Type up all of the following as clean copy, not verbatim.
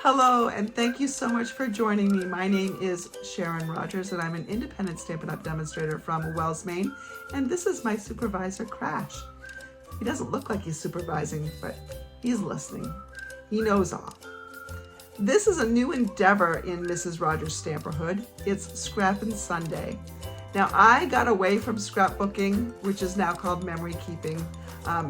Hello, and thank you so much for joining me. My name is Sharon Rogers, and I'm an independent Stampin' Up! Demonstrator from Wells, Maine, and this is my supervisor, Crash. He doesn't look like he's supervising, but he's listening. He knows all. This is a new endeavor in Mrs. Rogers' Stamperhood. It's Scrappin' Sunday. Now, I got away from scrapbooking, which is now called memory keeping,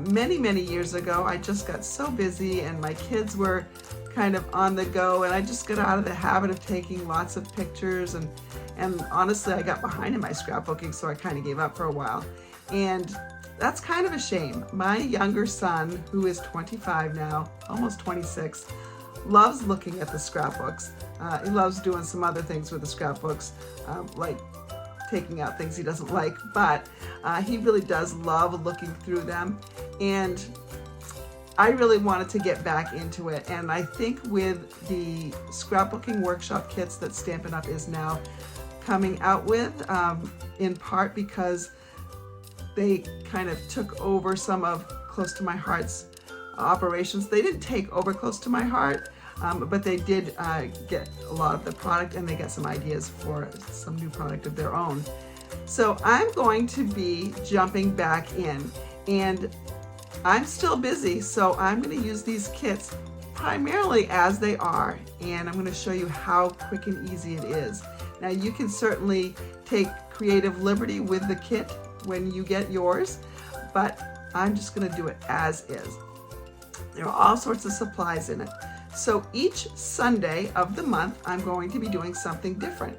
many years ago. I just got so busy and my kids were kind of on the go, and I just got out of the habit of taking lots of pictures, and honestly I got behind in my scrapbooking, so I kind of gave up for a while, and that's kind of a shame. My younger son, who is 25 now, almost 26, loves looking at the scrapbooks. He loves doing some other things with the scrapbooks, like taking out things he doesn't like, but he really does love looking through them, and I really wanted to get back into it. And I think with the scrapbooking workshop kits that Stampin' Up! Is now coming out with, in part because they kind of took over some of Close to My Heart's operations. They didn't take over Close to My Heart, but they did get a lot of the product, and they got some ideas for some new product of their own. So I'm going to be jumping back in, and I'm still busy, so I'm going to use these kits primarily as they are, and I'm going to show you how quick and easy it is. Now, you can certainly take creative liberty with the kit when you get yours, but I'm just going to do it as is. There are all sorts of supplies in it. So each Sunday of the month, I'm going to be doing something different.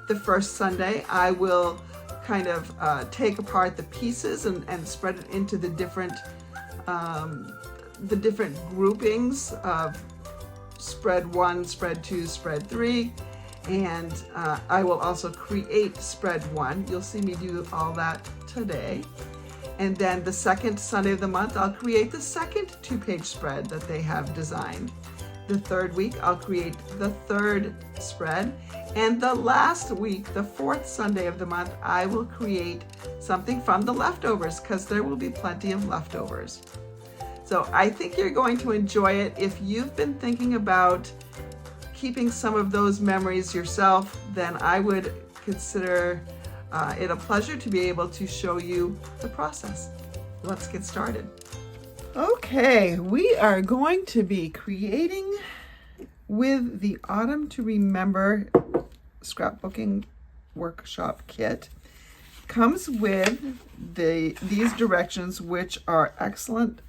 The first Sunday, I will kind of take apart the pieces and spread it into the different groupings of spread 1, spread 2, spread 3, and I will also create spread 1. You'll see me do all that today. And then the second Sunday of the month, I'll create the second 2-page spread that they have designed. The third week, I'll create the third spread. And the last week, the fourth Sunday of the month, I will create something from the leftovers, because there will be plenty of leftovers. So I think you're going to enjoy it. If you've been thinking about keeping some of those memories yourself, then I would consider it a pleasure to be able to show you the process. Let's get started. Okay, we are going to be creating with the Autumn to Remember scrapbooking workshop kit. Comes with these directions, which are excellent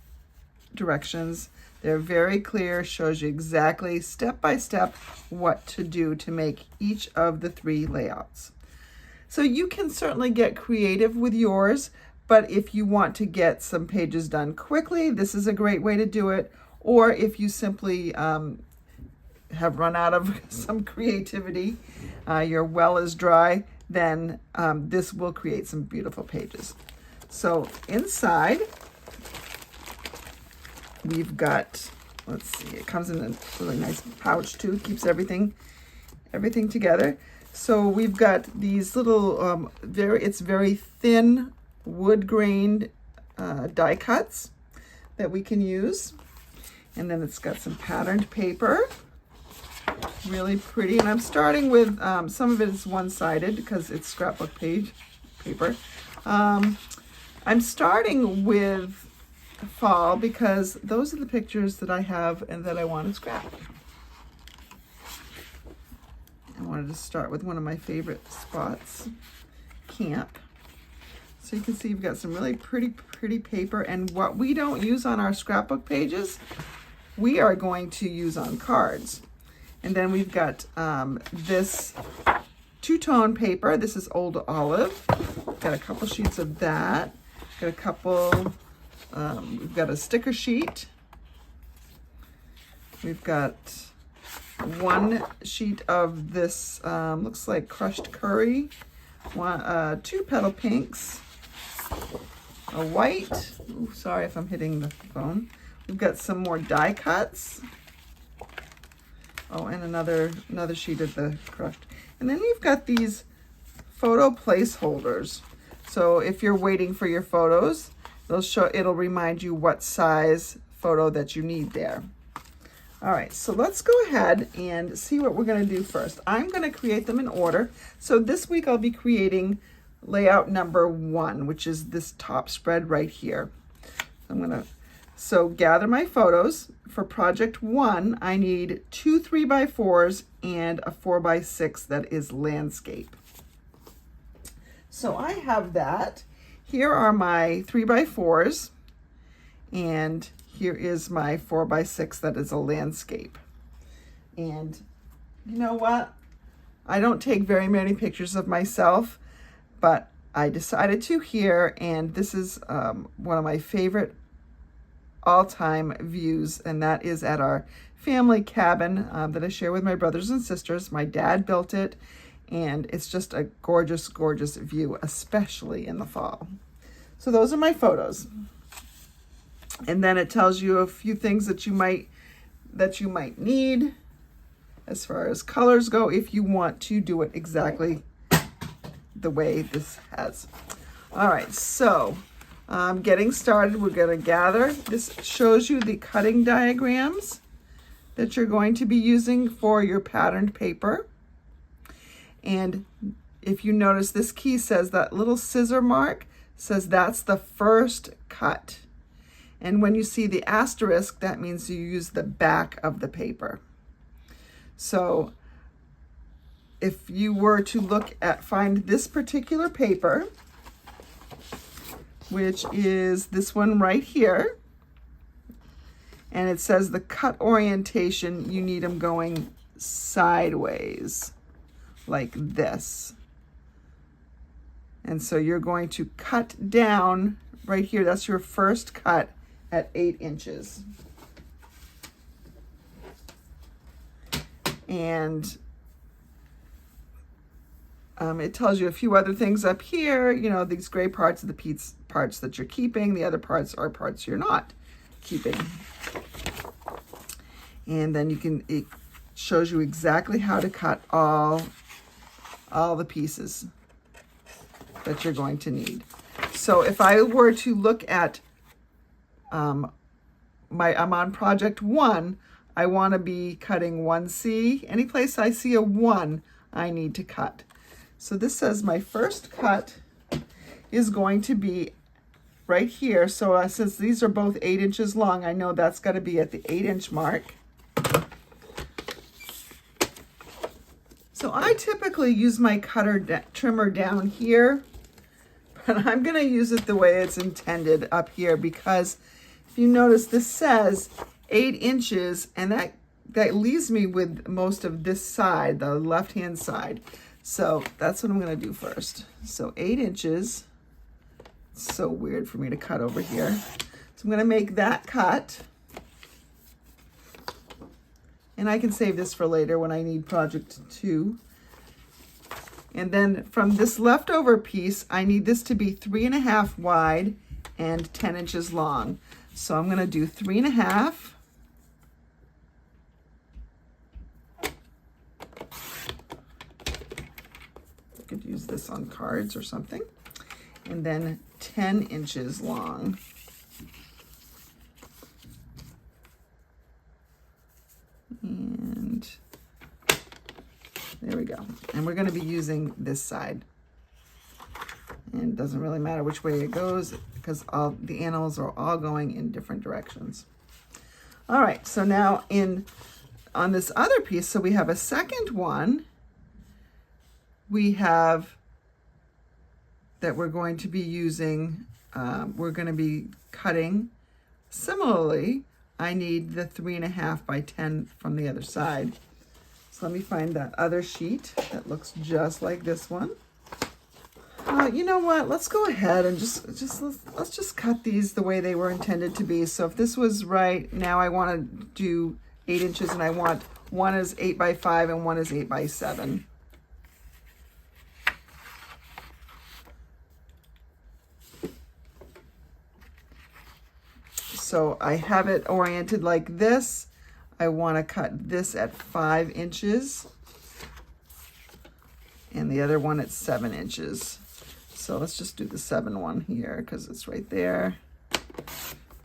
directions. They're very clear, shows you exactly step by step what to do to make each of the 3 layouts. So you can certainly get creative with yours, but if you want to get some pages done quickly, this is a great way to do it. Or if you simply have run out of some creativity, your well is dry, then this will create some beautiful pages. So inside, we've got, let's see, it comes in a really nice pouch too, keeps everything together. So we've got these little, it's very thin wood-grained die cuts that we can use. And then it's got some patterned paper, really pretty. And I'm starting with, some of it is one-sided because it's scrapbook paper. I'm starting with fall because those are the pictures that I have and that I want to scrap. I wanted to start with one of my favorite spots, camp. So you can see you've got some really pretty paper, and what we don't use on our scrapbook pages, we are going to use on cards. And then we've got this 2-tone paper. This is Old Olive. Got a couple sheets of that. Got a couple, we've got a sticker sheet. We've got 1 sheet of this, looks like crushed curry. 2 petal pinks. A white. Ooh, sorry if I'm hitting the phone. We've got some more die cuts. Oh, and another sheet of the crushed. And then you've got these photo placeholders. So if you're waiting for your photos, it'll remind you what size photo that you need there. All right, so let's go ahead and see what we're going to do first. I'm going to create them in order. So this week I'll be creating layout number 1, which is this top spread right here. So gather my photos. For project 1, I need 2 3x4s and a 4x6 that is landscape. So I have that. Here are my 3x4s, and here is my 4x6 that is a landscape. And you know what? I don't take very many pictures of myself, but I decided to here, and this is one of my favorite all-time views, and that is at our family cabin that I share with my brothers and sisters. My dad built it, and it's just a gorgeous, gorgeous view, especially in the fall. So those are my photos. And then it tells you a few things that you might need as far as colors go, if you want to do it exactly the way this has. All right, so getting started, we're going to gather. This shows you the cutting diagrams that you're going to be using for your patterned paper. And if you notice, this key says that little scissor mark says that's the first cut. And when you see the asterisk, that means you use the back of the paper. So if you were to find this particular paper, which is this one right here, and it says the cut orientation, you need them going sideways like this. And so you're going to cut down right here. That's your first cut at 8 inches. And it tells you a few other things up here. You know, these gray parts are the parts that you're keeping. The other parts are parts you're not keeping. And then it shows you exactly how to cut all the pieces that you're going to need. So if I were to look at I'm on project 1, I want to be cutting 1C. Any place I see a 1, I need to cut. So this says my first cut is going to be right here. So since these are both 8 inches long, I know that's got to be at the 8-inch mark. So I typically use my trimmer down here, but I'm going to use it the way it's intended up here, because if you notice, this says 8 inches, and that leaves me with most of this side, the left-hand side. So that's what I'm going to do first. So 8 inches. It's so weird for me to cut over here. So I'm going to make that cut. And I can save this for later when I need project 2. And then from this leftover piece, I need this to be 3.5 wide and 10 inches long. So I'm going to do 3.5. I could use this on cards or something. And then 10 inches long. And there we go. And we're going to be using this side. And it doesn't really matter which way it goes, because all the animals are all going in different directions. All right, so now on this other piece, so we have a second one. We have that we're going to be using, we're going to be cutting. Similarly, I need the 3.5 by 10 from the other side. So let me find that other sheet that looks just like this one. You know what? Let's go ahead and let's just cut these the way they were intended to be. So if this was right, now I want to do 8 inches, and I want one is 8 by 5 and one is 8 by 7. So I have it oriented like this. I want to cut this at 5 inches and the other one at 7 inches. So let's just do the 7 one here because it's right there.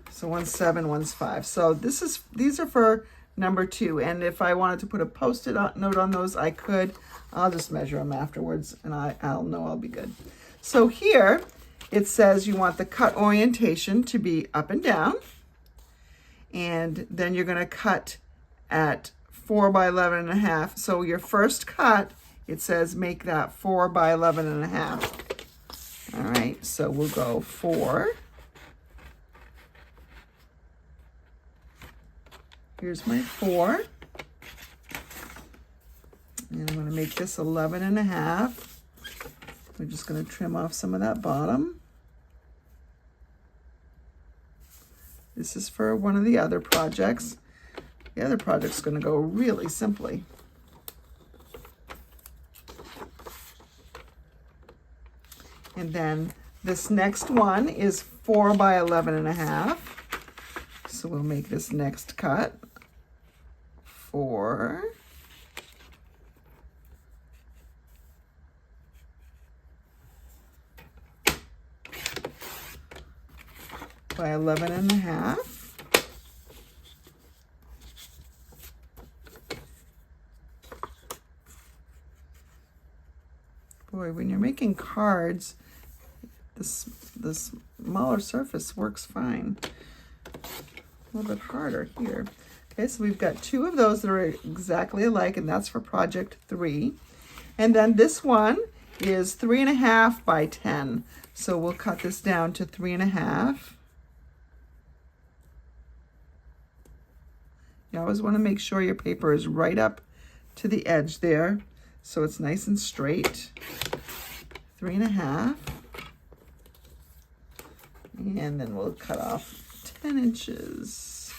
So one's 7, one's 5. So these are for number 2. And if I wanted to put a post-it note on those, I could. I'll just measure them afterwards and I'll know I'll be good. So here it says you want the cut orientation to be up and down. And then you're going to cut at 4 by 11.5. So your first cut, it says make that 4 by 11.5. All right, so we'll go 4. Here's my 4. And I'm going to make this 11.5. We're just going to trim off some of that bottom. This is for one of the other projects. The other project's going to go really simply. And then this next one is 4 by 11.5. So we'll make this next cut 4. By 11.5. Boy, when you're making cards, the smaller surface works fine. A little bit harder here. Okay, so we've got 2 of those that are exactly alike, and that's for project 3. And then this one is 3.5 by 10. So we'll cut this down to 3.5. You always want to make sure your paper is right up to the edge there, so it's nice and straight. 3.5. And then we'll cut off 10 inches.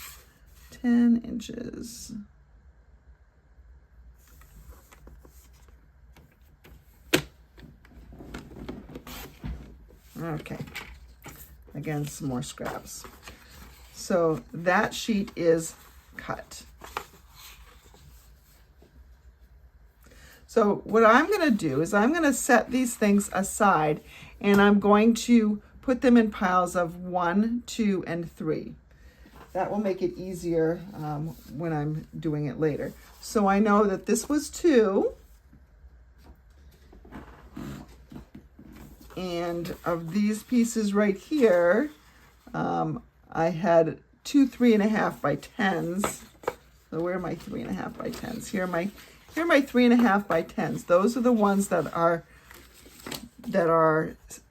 10 inches. Okay. Again, some more scraps. So that sheet is cut. So what I'm going to do is I'm going to set these things aside, and I'm going to put them in piles of 1, 2, and 3. That will make it easier when I'm doing it later. So I know that this was 2. And of these pieces right here, I had 2 3.5 by 10s. So where are my 3.5 by 10s? Here are my 3.5 by 10s. Those are the ones that are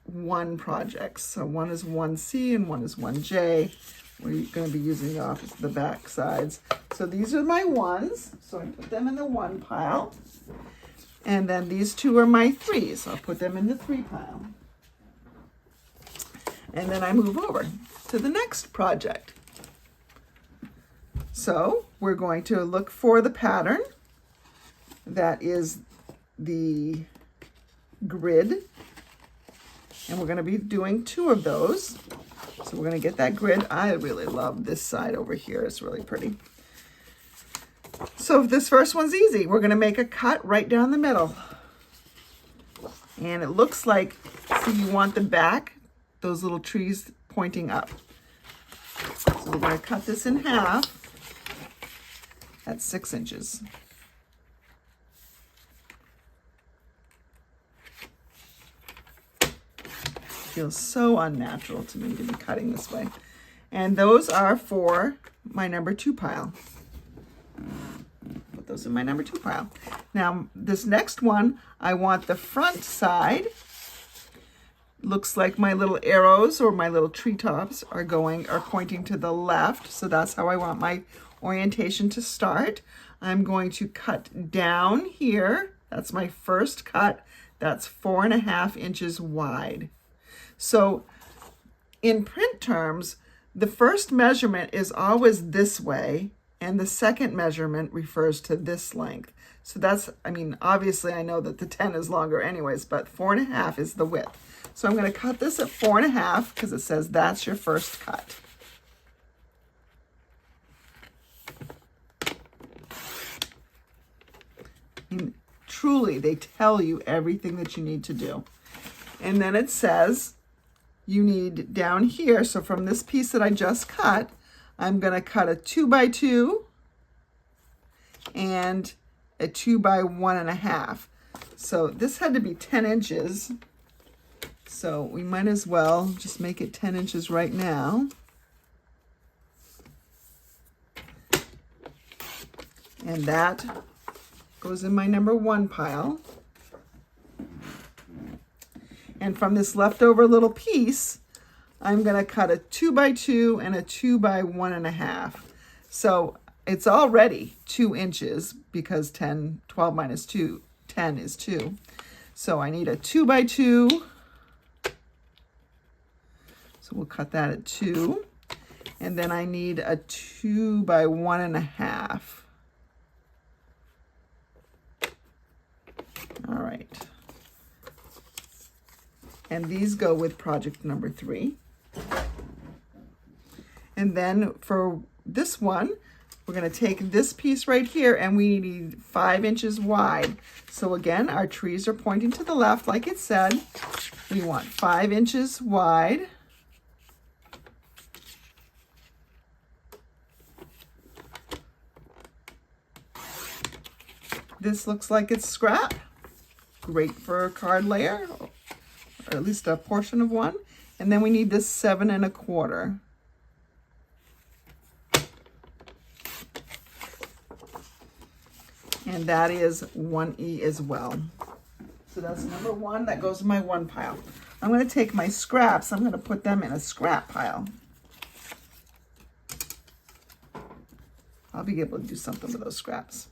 1 projects. So one is 1C and one is 1J. We're going to be using the back sides. So these are my 1s. So I put them in the 1 pile. And then these 2 are my 3s. I'll put them in the 3 pile. And then I move over to the next project. So we're going to look for the pattern. That is the grid. And we're going to be doing 2 of those. So we're going to get that grid. I really love this side over here. It's really pretty. So this first one's easy. We're going to make a cut right down the middle. And it looks like, so you want the back, those little trees pointing up. So we're going to cut this in half. That's 6 inches. Feels so unnatural to me to be cutting this way. And those are for my number 2 pile. Put those in my number 2 pile. Now, this next one, I want the front side. Looks like my little arrows or my little treetops are pointing to the left. So that's how I want my orientation to start. I'm going to cut down here. That's my first cut. That's 4.5 inches wide. So in print terms, the first measurement is always this way, and the second measurement refers to this length. So that's, I mean, obviously I know that the 10 is longer anyways, but 4.5 is the width. So I'm going to cut this at 4.5 because it says that's your first cut. And truly, they tell you everything that you need to do. And then it says you need down here, so from this piece that I just cut, I'm going to cut a 2 by 2 and a 2 by 1.5. So this had to be 10 inches. So we might as well just make it 10 inches right now. And that goes in my number 1 pile. And from this leftover little piece, I'm going to cut a 2 by 2 and a 2 by 1.5. So it's already 2 inches because 12 minus 2, 10 is 2. So I need a 2 by 2. So we'll cut that at 2. And then I need a 2 by 1.5. All right. And these go with project number 3. And then for this one, we're going to take this piece right here and we need 5 inches wide. So again, our trees are pointing to the left like it said. We want 5 inches wide. This looks like it's scrap. Great for a card layer, or at least a portion of one. And then we need this 7 1/4. And that is 1E as well. So that's number 1. That goes in my 1 pile. I'm going to take my scraps. I'm going to put them in a scrap pile. I'll be able to do something with those scraps.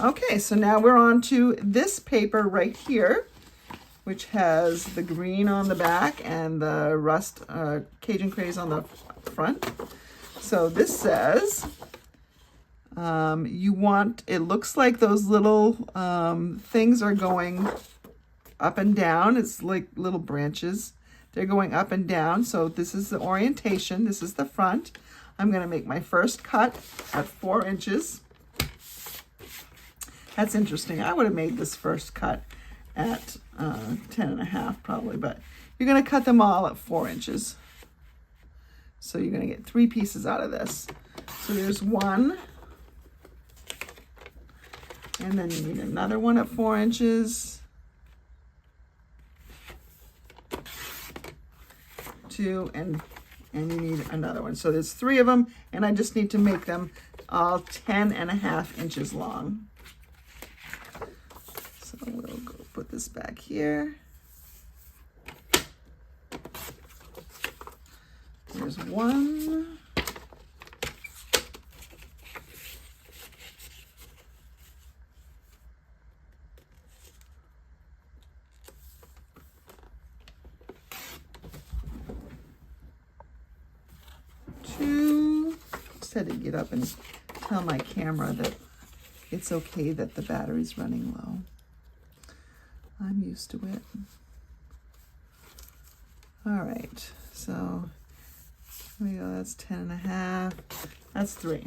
Okay, so now we're on to this paper right here, which has the green on the back and the rust Cajun craze on the front. So this says, you want, it looks like those little things are going up and down. It's like little branches. They're going up and down. So this is the orientation. This is the front. I'm going to make my first cut at 4 inches. That's interesting. I would have made this first cut at 10.5 probably, but you're going to cut them all at 4 inches. So you're going to get 3 pieces out of this. So there's 1. And then you need another one at 4 inches. 2, and you need another one. So there's 3 of them, and I just need to make them all 10.5 inches long. So we'll go put this back here. There's 1. Just had to get up and tell my camera that it's okay that the battery's running low. I'm used to it. All right, so there we go. That's 10.5. That's 3.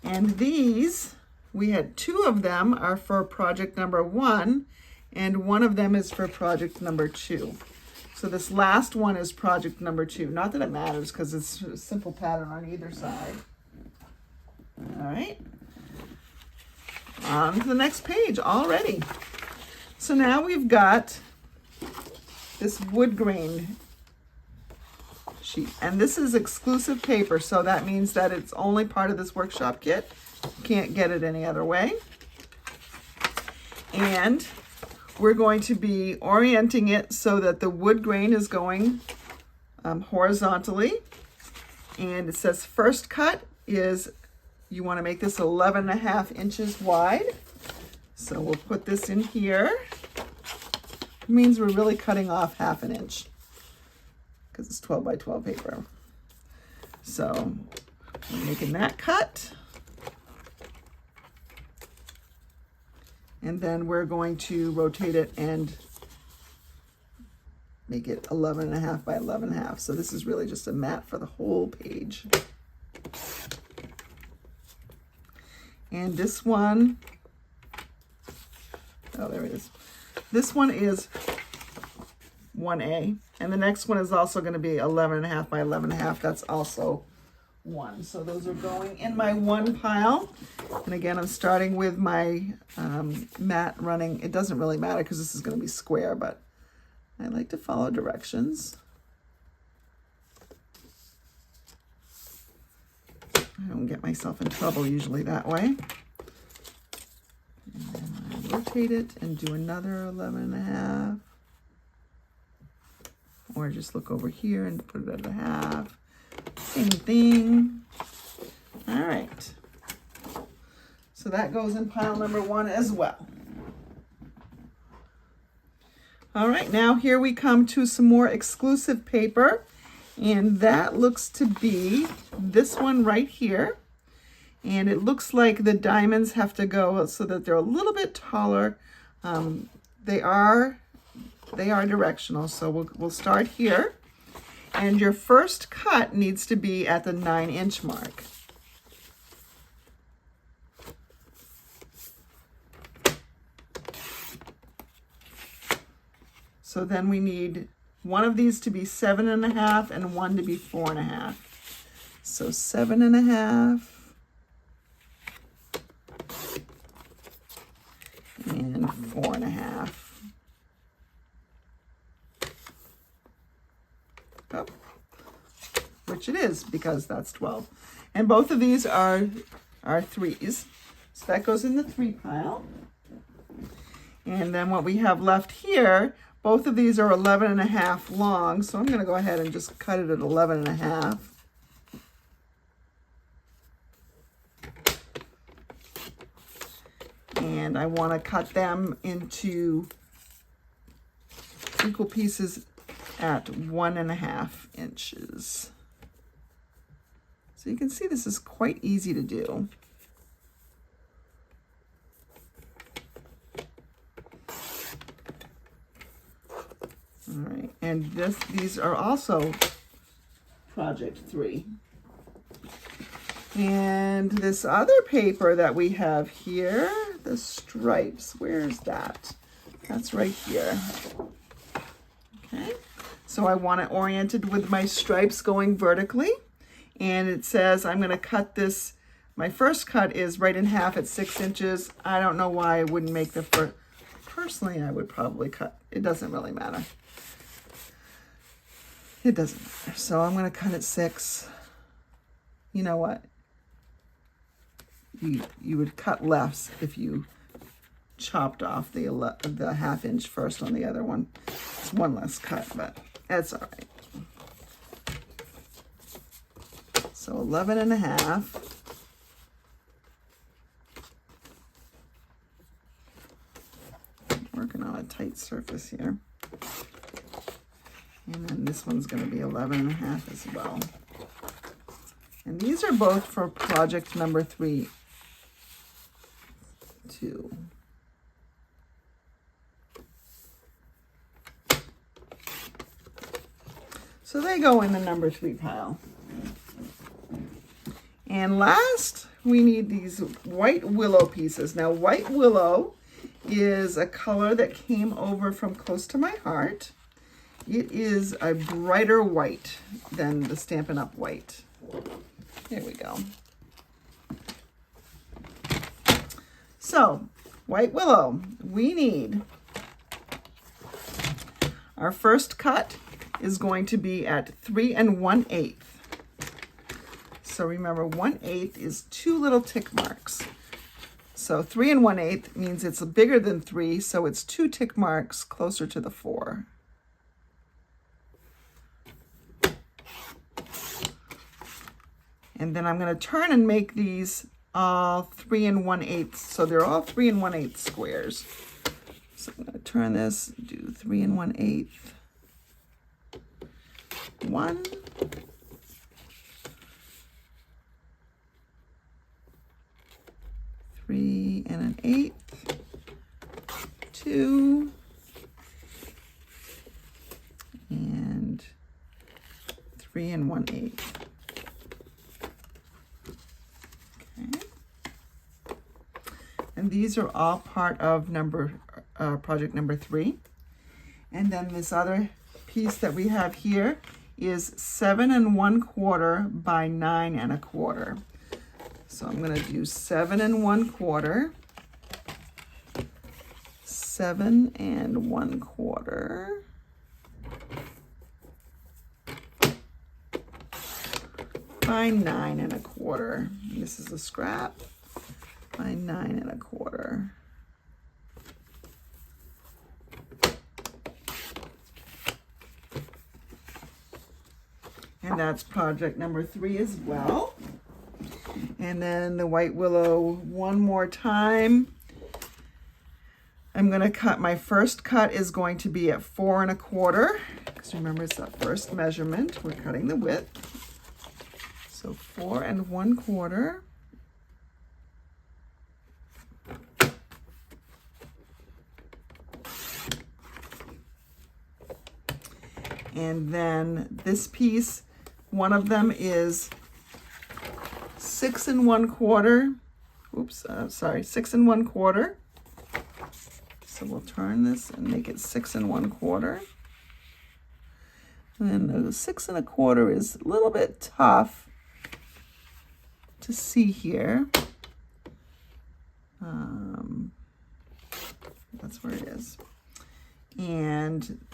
And these, we had 2 of them are for project number 1, and 1 of them is for project number 2. So this last one is project number 2. Not that it matters because it's a simple pattern on either side. All right. On to the next page already. So now we've got this wood grain sheet. And this is exclusive paper, so that means that it's only part of this workshop kit. You can't get it any other way. And we're going to be orienting it so that the wood grain is going horizontally. And it says first cut is, you want to make this 11.5 inches wide. So we'll put this in here. It means we're really cutting off 1/2 inch because it's 12 by 12 paper. So we're making that cut. And then we're going to rotate it and make it 11.5 by 11.5. So this is really just a mat for the whole page. And this one, oh, there it is. This one is 1A. And the next one is also going to be 11.5 by 11.5. That's also 1. So those are going in my 1 pile. And again, I'm starting with my mat running. It doesn't really matter because this is going to be square, but I like to follow directions. I don't get myself in trouble usually that way. And then I rotate it and do another 11.5. Or just look over here and put it at a half. Same thing. All right. So that goes in pile number 1 as well. All right, now here we come to some more exclusive paper. And that looks to be this one right here. And it looks like the diamonds have to go so that they're a little bit taller. They are directional, so we'll start here. And your first cut needs to be at the 9-inch mark. So then we need one of these to be 7.5 and one to be 4.5. So 7.5 and 4.5. Oh, which it is because that's 12. And both of these are 3s. So that goes in the 3 pile. And then what we have left here, both of these are 11.5 long. So I'm going to go ahead and just cut it at 11.5. And I want to cut them into equal pieces at 1.5 inches. So you can see this is quite easy to do. All right, and these are also project 3. And this other paper that we have here, the stripes, where's that? That's right here. Okay, so I want it oriented with my stripes going vertically. And it says I'm going to cut this. My first cut is right in half at 6 inches. I don't know why I wouldn't make the first. Personally, I would probably cut. It doesn't really matter. It doesn't matter. So I'm going to cut at 6. You know what? You would cut less if you chopped off the 1/2 inch first on the other one. It's one less cut, but that's all right. So 11.5. Working on a tight surface here. And then this one's going to be 11.5 as well. And these are both for project number 3, 2. So they go in the number 3 pile. And last, we need these white willow pieces. Now, white willow is a color that came over from Close to My Heart. It is a brighter white than the Stampin' Up! White. Here we go. So, white willow, we need, our first cut is going to be at 3 1/8. So remember, 1/8 is 2 little tick marks. So 3 1/8 means it's bigger than 3, so it's 2 tick marks closer to the 4. And then I'm going to turn and make these all 3 1/8, so they're all 3 1/8 squares. So I'm going to turn this, do 3 1/8, 1, 3 1/8, 2, and 3 1/8. Okay. And these are all part of project number 3. And then this other piece that we have here is 7 1/4 by 9 1/4. So I'm going to do 7 1/4, 7 1/4, by 9 1/4. This is a scrap, by 9 1/4. And that's project number 3 as well. And then the white willow one more time. I'm going to cut, my first cut is going to be at 4 1/4, because remember it's that first measurement. We're cutting the width. So 4 1/4. And then this piece, one of them is 6 1/4. Oops, sorry, 6 1/4. So we'll turn this and make it 6 1/4. And the 6 1/4 is a little bit tough to see here. That's where it is. And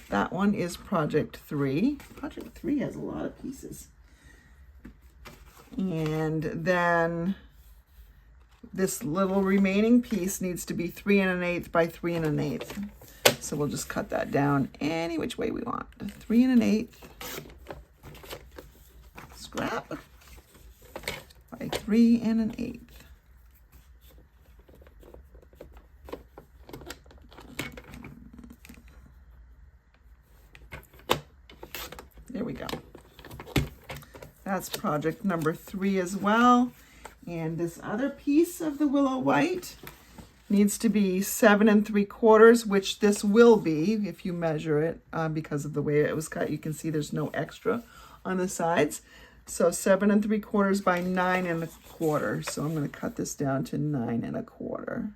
that one is project 3. Project 3 has a lot of pieces. And then this little remaining piece needs to be 3 1/8 by 3 1/8. So we'll just cut that down any which way we want. 3 1/8 scrap by 3 1/8. There we go. That's project number 3 as well. And this other piece of the willow white needs to be 7 3/4, which this will be if you measure it, because of the way it was cut. You can see there's no extra on the sides. So 7 3/4 by 9 1/4. So I'm going to cut this down to 9 1/4.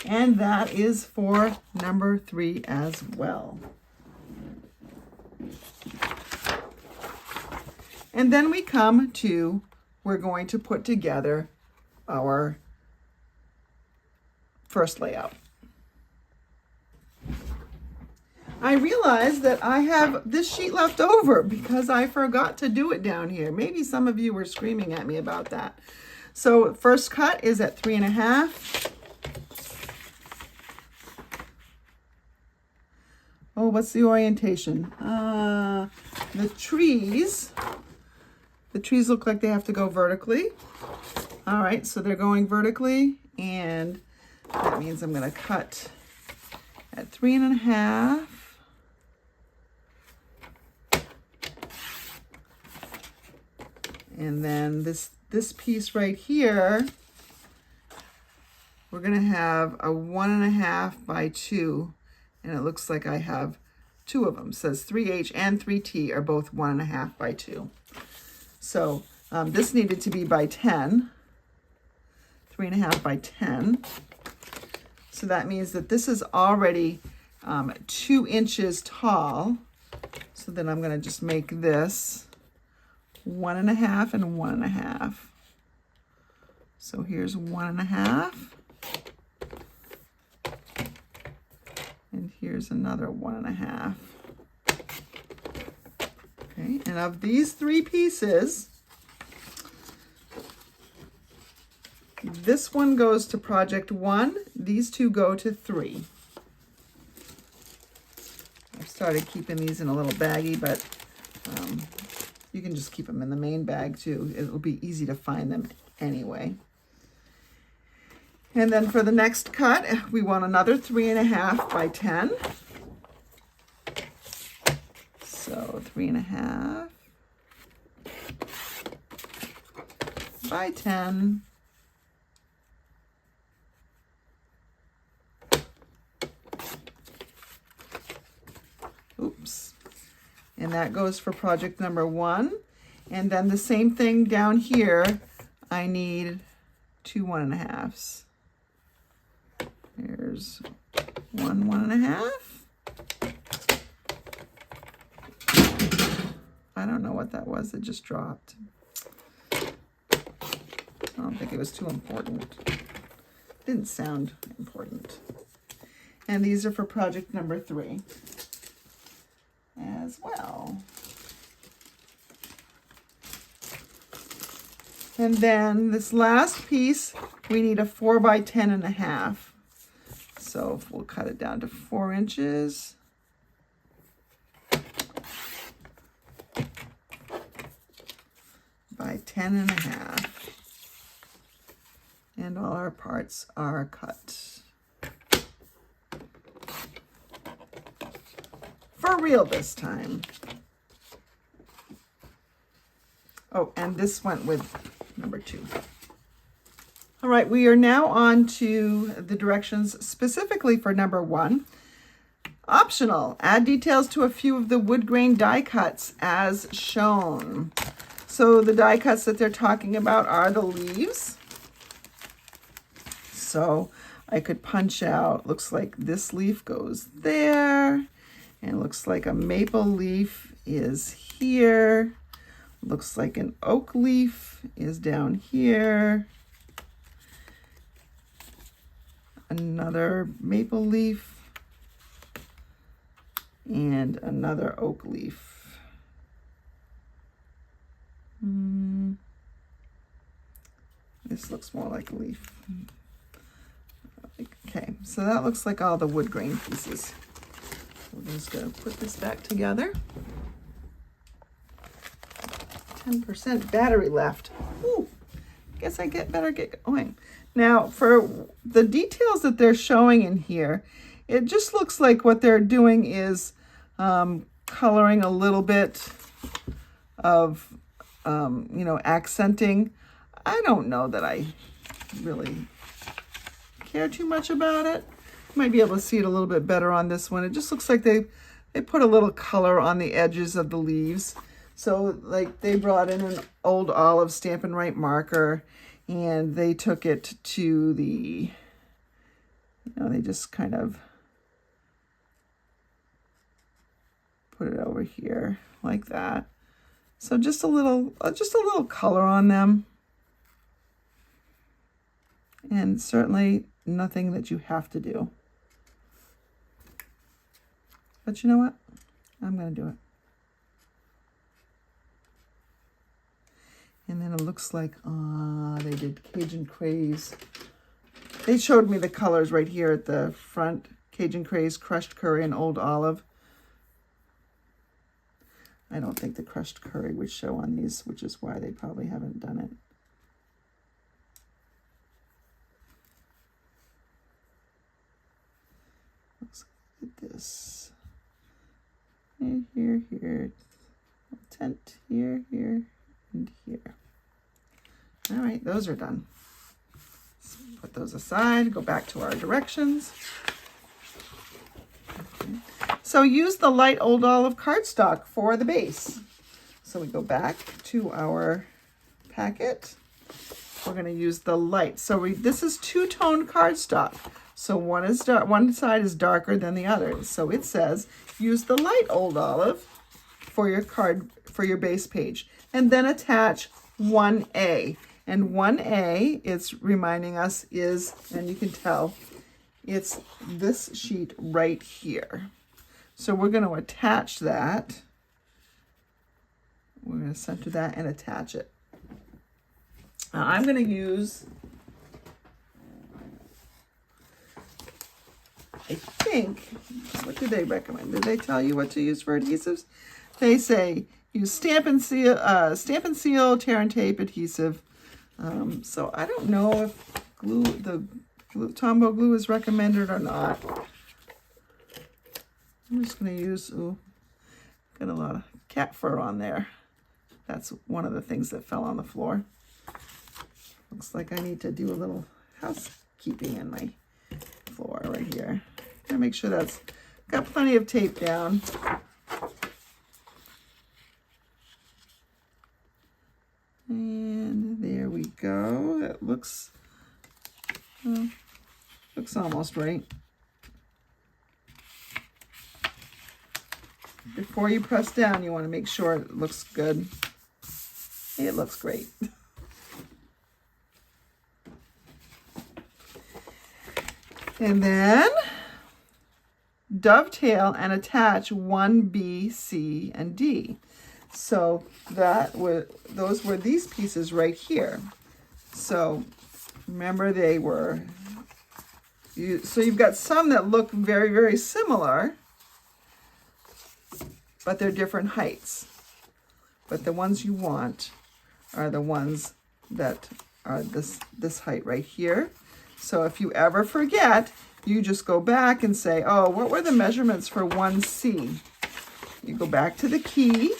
And that is for number 3 as well. And then we come to, we're going to put together our first layout. I realized that I have this sheet left over because I forgot to do it down here. Maybe some of you were screaming at me about that. So first cut is at 3 1/2. Oh, what's the orientation? The trees look like they have to go vertically. All right, so they're going vertically, and that means I'm going to cut at 3 1/2. And then this piece right here, we're going to have a 1 1/2 by 2. And it looks like I have 2 of them. It says 3H and 3T are both 1 1/2 by 2. So this needed to be by 10, 3 1/2 by 10. So that means that this is already 2 inches tall. So then I'm going to just make this 1 1/2 and 1 1/2. So here's 1 1/2. And here's another 1 1/2. Okay, and of these 3 pieces, this one goes to project 1, these 2 go to 3. I've started keeping these in a little baggie, but you can just keep them in the main bag too. It'll be easy to find them anyway. And then for the next cut, we want another 3 1/2 by 10. So 3 1/2 by 10. Oops. And that goes for project number 1. And then the same thing down here, I need 2 1 1/2s. There's 1.5. I don't know what that was. It just dropped. I don't think it was too important. Didn't sound important. And these are for project number 3 as well. And then this last piece, we need a 4 by 10.5. So we'll cut it down to 4 inches. By 10.5. And all our parts are cut. For real this time. Oh, and this went with number 2. All right, we are now on to the directions specifically for number 1. Optional, add details to a few of the wood grain die cuts as shown. So the die cuts that they're talking about are the leaves. So I could punch out, looks like this leaf goes there, and it looks like a maple leaf is here. Looks like an oak leaf is down here. Another maple leaf and another oak leaf. This looks more like a leaf. Okay, so that looks like all the wood grain pieces. We're just going to put this back together. 10% battery left. Ooh, guess I better get going. Now, for the details that they're showing in here, it just looks like what they're doing is coloring a little bit of, accenting. I don't know that I really care too much about it. You might be able to see it a little bit better on this one. It just looks like they put a little color on the edges of the leaves. So like they brought in an old olive Stampin' Right marker and they took it to the, they just kind of put it over here like that. So just a little color on them. And certainly nothing that you have to do. But you know what? I'm going to do it. And then it looks like, they did Cajun Craze. They showed me the colors right here at the front. Cajun Craze, crushed curry, and old olive. I don't think the crushed curry would show on these, which is why they probably haven't done it. Let's look at this. Here. Tent, here, and here. All right, those are done. Let's put those aside, go back to our directions. Okay. So use the light old olive cardstock for the base. So we go back to our packet. We're going to use the light. So this is two-tone cardstock. So one side is darker than the other. So it says use the light old olive for your base page, and then attach 1A. And 1A, it's reminding us is, and you can tell, it's this sheet right here. So we're going to attach that. We're going to center that and attach it. Now I'm going to use, I think, what do they recommend? Did they tell you what to use for adhesives? They say use Stampin' Seal, tear and tape adhesive. So I don't know if the Tombow glue is recommended or not. I'm just going to use, got a lot of cat fur on there. That's one of the things that fell on the floor. Looks like I need to do a little housekeeping in my floor right here. Gotta make sure that's got plenty of tape down. And there we go. That looks almost right. before you press down, you want to make sure it looks good. It looks great. And then dovetail and attach 1B, C, and D. So those were these pieces right here. So remember they were, so you've got some that look very, very similar, but they're different heights. But the ones you want are the ones that are this height right here. So if you ever forget, you just go back and say, oh, what were the measurements for 1C? You go back to the key.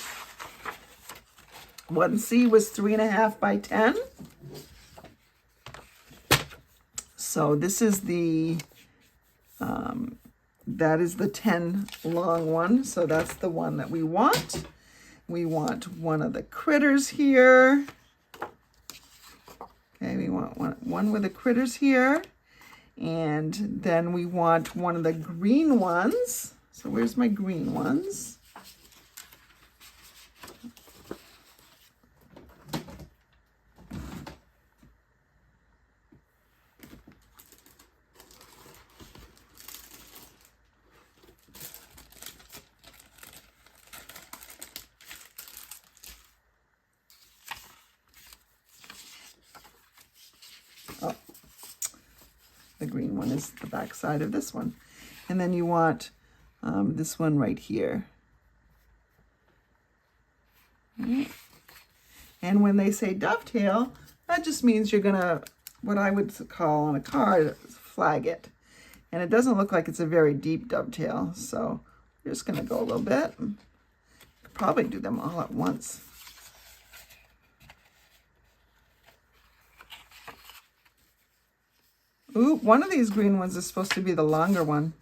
1C was 3.5 by 10. So this is the, that is the 10 long one. So that's the one that we want. We want one of the critters here. Okay, we want one with the critters here. And then we want one of the green ones. So where's my green ones? Oh, the green one is the back side of this one. And then you want this one right here. Right. And when they say dovetail, that just means you're gonna, what I would call on a card, flag it. And it doesn't look like it's a very deep dovetail, so you're just gonna go a little bit. You could probably do them all at once. Ooh, one of these green ones is supposed to be the longer one.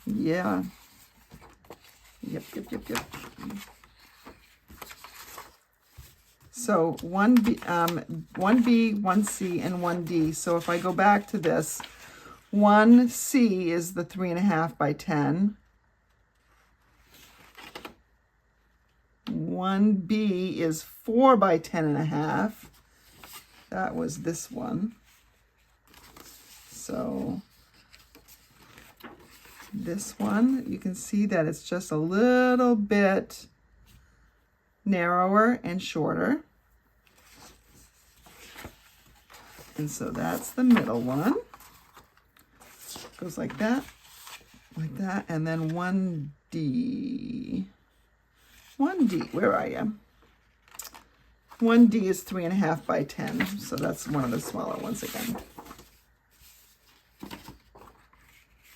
Yeah. Yep. So 1B, 1C, and 1D. So if I go back to this, 1C is the 3.5 by 10. 1B is 4 by 10.5. That was this one. So this one, you can see that it's just a little bit narrower and shorter. And so that's the middle one. Goes like that, and then 1D. 1D, where are you? 1D is 3.5 by 10, so that's one of the smaller ones again.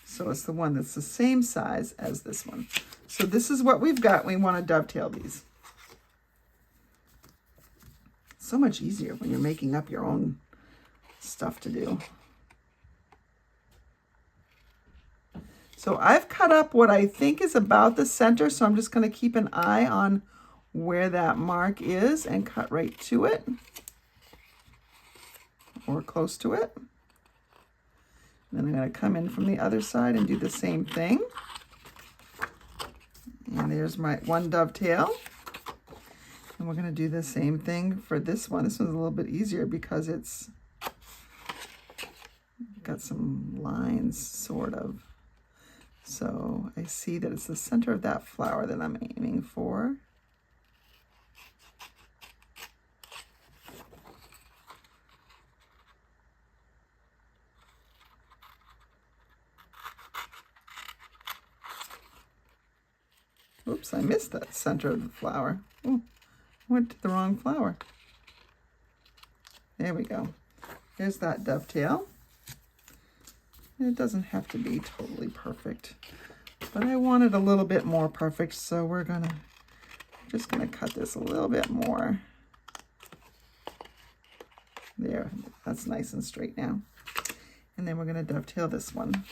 So it's the one that's the same size as this one. So this is what we've got. We want to dovetail these. So much easier when you're making up your own stuff to do. So I've cut up what I think is about the center, so I'm just going to keep an eye on where that mark is and cut right to it or close to it. Then I'm going to come in from the other side and do the same thing. And there's my one dovetail. And we're going to do the same thing for this one. This one's a little bit easier because it's got some lines, sort of. So I see that it's the center of that flower that I'm aiming for. Oops, I missed that center of the flower. Ooh, I went to the wrong flower. There we go. There's that dovetail. It doesn't have to be totally perfect, but I want it a little bit more perfect, so we're just gonna cut this a little bit more. There, that's nice and straight now. And then we're gonna dovetail this one.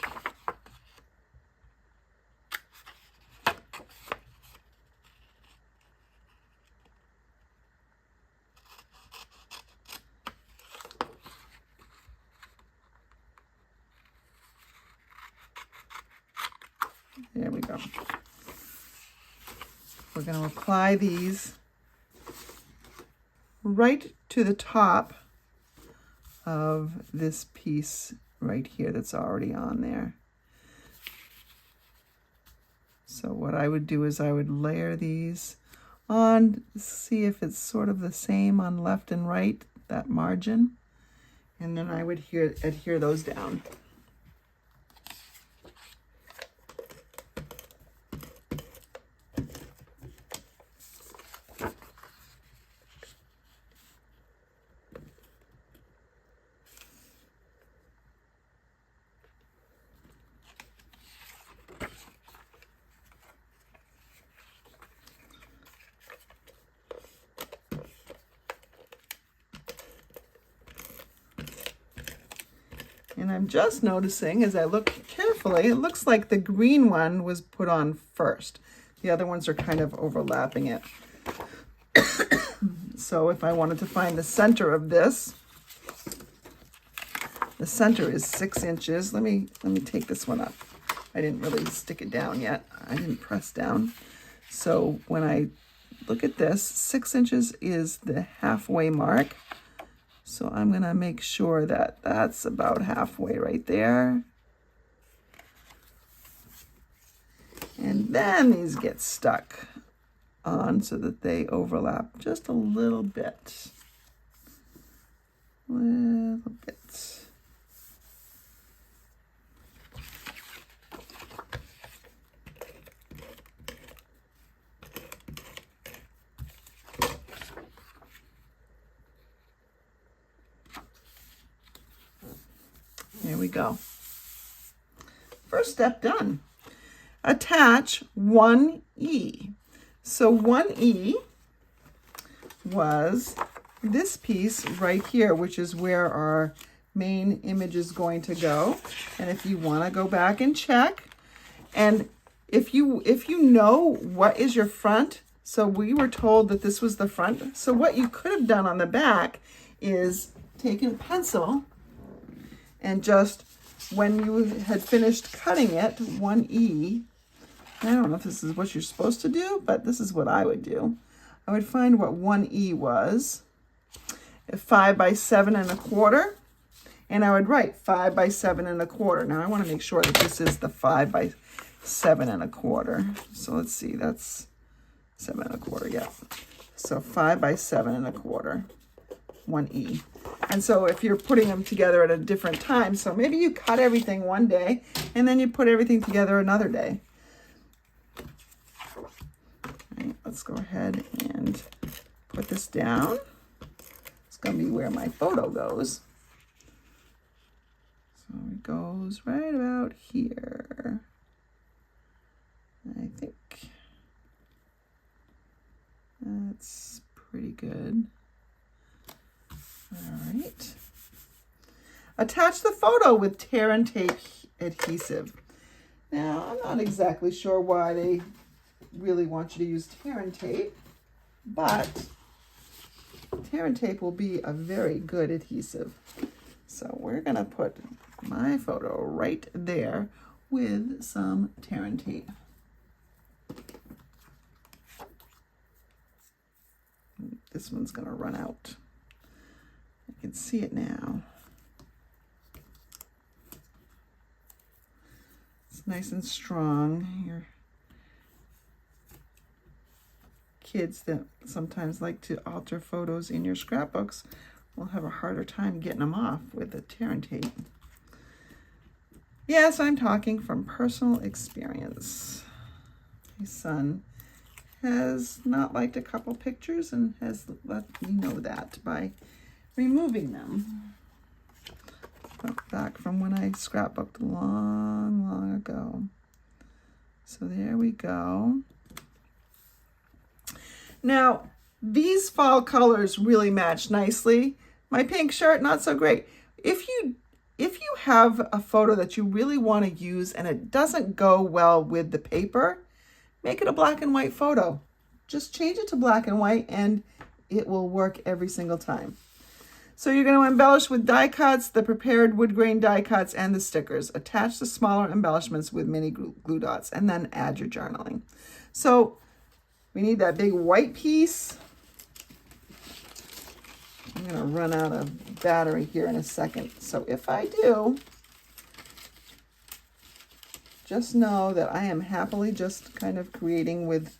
There we go. We're going to apply these right to the top of this piece right here that's already on there. So what I would do is I would layer these on, see if it's sort of the same on left and right, that margin, and then I would adhere those down. And I'm just noticing as I look carefully, it looks like the green one was put on first. The other ones are kind of overlapping it. So if I wanted to find the center of this, the center is 6 inches. Let me take this one up. I didn't really stick it down yet. I didn't press down. So when I look at this, 6 inches is the halfway mark. So I'm going to make sure that that's about halfway right there. And then these get stuck on so that they overlap just a little bit. Little bit. There we go. First step done. Attach 1E. So 1E was this piece right here, which is where our main image is going to go. And if you want to go back and check, and if you know what is your front, so we were told that this was the front. So what you could have done on the back is taken a pencil and just when you had finished cutting it, 1E, I don't know if this is what you're supposed to do, but this is what I would do. I would find what 1E was, 5 by 7 1/4, and I would write 5 by 7 1/4. Now I want to make sure that this is the 5 by 7 1/4. So let's see, that's 7 1/4, yeah. So 5 by 7 1/4, 1E. And so if you're putting them together at a different time, so maybe you cut everything one day and then you put everything together another day. All right, let's go ahead and put this down. It's going to be where my photo goes. So it goes right about here. I think that's pretty good. All right. Attach the photo with tear and tape adhesive. Now, I'm not exactly sure why they really want you to use tear and tape, but tear and tape will be a very good adhesive. So we're going to put my photo right there with some tear and tape. This one's going to run out. I can see it now. It's nice and strong. Your kids that sometimes like to alter photos in your scrapbooks will have a harder time getting them off with the tear and tape. Yes, I'm talking from personal experience. My son has not liked a couple pictures and has let me know that by removing them. Back from when I scrapbooked long, long ago. So there we go. Now, these fall colors really match nicely. My pink shirt, not so great. If you have a photo that you really want to use and it doesn't go well with the paper, make it a black and white photo. Just change it to black and white and it will work every single time. So you're going to embellish with die cuts, the prepared wood grain die cuts, and the stickers. Attach the smaller embellishments with mini glue dots, and then add your journaling. So We need that big white piece. I'm going to run out of battery here in a second. So if I do, just know that I am happily just kind of creating with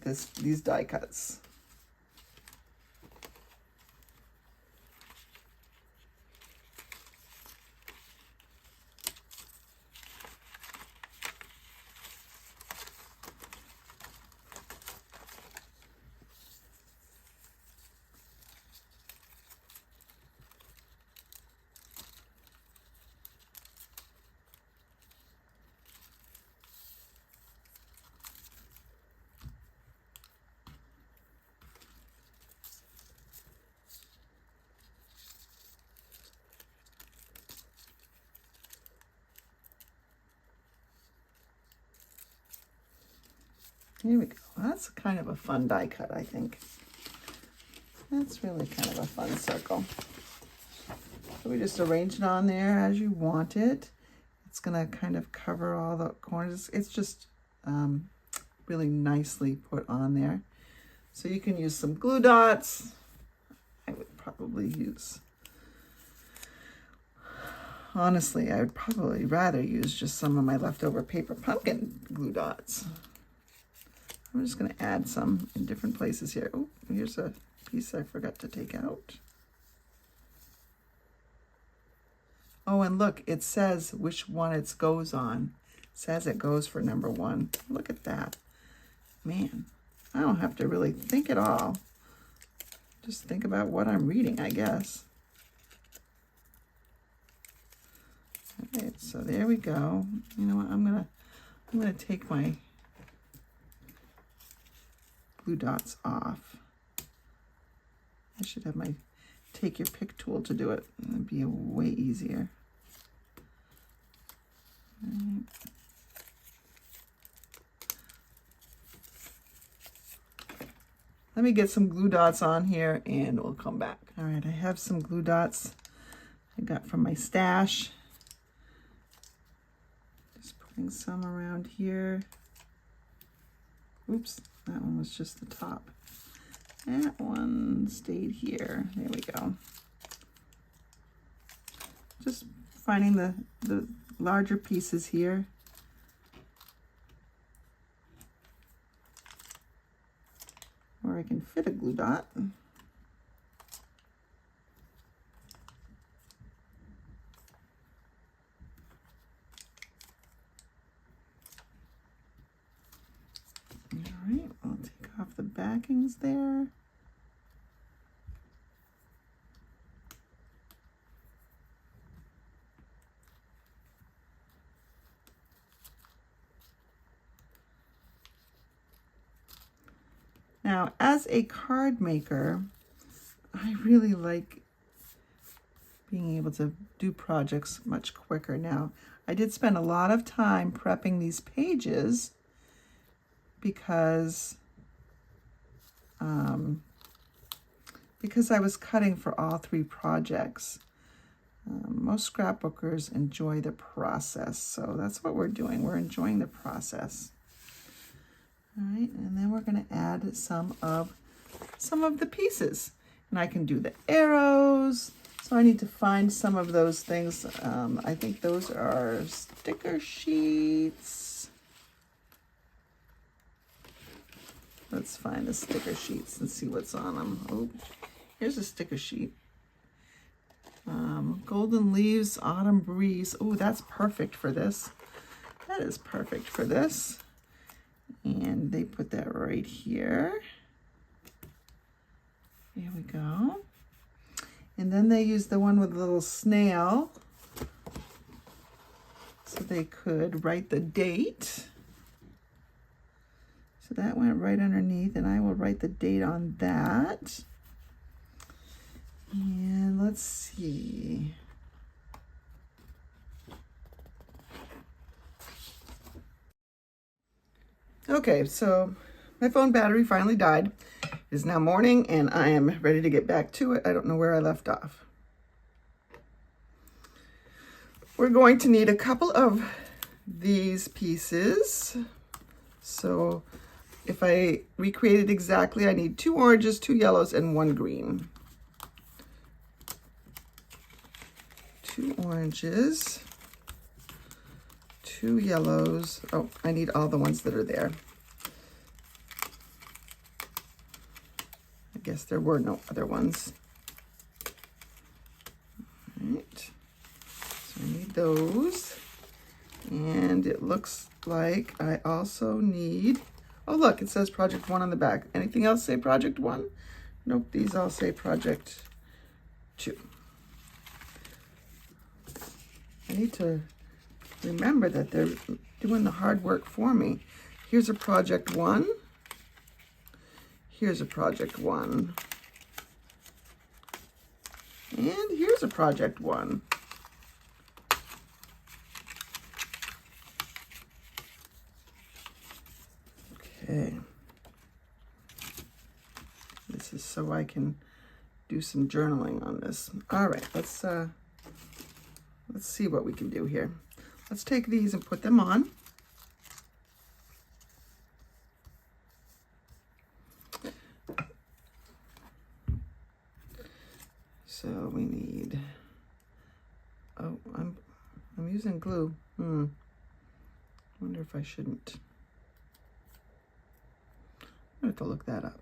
these die cuts. Here we go. That's kind of a fun die cut, I think. That's really kind of a fun circle. So we just arrange it on there as you want it. It's going to kind of cover all the corners. It's just really nicely put on there. So you can use some glue dots. I would probably use, honestly, I would probably rather use just some of my leftover paper pumpkin glue dots. I'm just going to add some in different places here. Oh, here's a piece I forgot to take out. Oh, and look, it says which one it goes on. It says it goes for number 1. Look at that. Man, I don't have to really think at all. Just think about what I'm reading, I guess. All right, so there we go. You know what? I'm gonna take my glue dots off. I should have my take your pick tool to do it. It'd be way easier. Right. Let me get some glue dots on here and we'll come back. All right, I have some glue dots I got from my stash. Just putting some around here. Oops, that one was just the top. That one stayed here. There we go. Just finding the larger pieces here. Where I can fit a glue dot. All right, I'll take off the backings there. Now, as a card maker, I really like being able to do projects much quicker now. I did spend a lot of time prepping these pages because I was cutting for all 3 projects. Most scrapbookers enjoy the process, so that's what we're doing. We're enjoying the process. All right, and then we're going to add some of the pieces. And I can do the arrows. So I need to find some of those things. I think those are sticker sheets. Let's find the sticker sheets and see what's on them. Oh, here's a sticker sheet. Golden leaves, autumn breeze. Oh, that's perfect for this. That is perfect for this. And they put that right here. There we go. And then they used the one with the little snail. So they could write the date. So that went right underneath, and I will write the date on that. And let's see. Okay, so my phone battery finally died. It is now morning and I am ready to get back to it. I don't know where I left off. We're going to need a couple of these pieces. So if I recreate it exactly, I need 2 oranges, 2 yellows, and 1 green. 2 oranges, 2 yellows. Oh, I need all the ones that are there. I guess there were no other ones. All right. So I need those. And it looks like I also need, oh look, it says project 1 on the back. Anything else say project 1? Nope, these all say project 2. I need to remember that they're doing the hard work for me. Here's a project 1. Here's a project 1. And here's a project 1. Okay. This is so I can do some journaling on this. All right, let's see what we can do here. Let's take these and put them on. So we need, oh, I'm using glue. Wonder if I shouldn't. I have to look that up.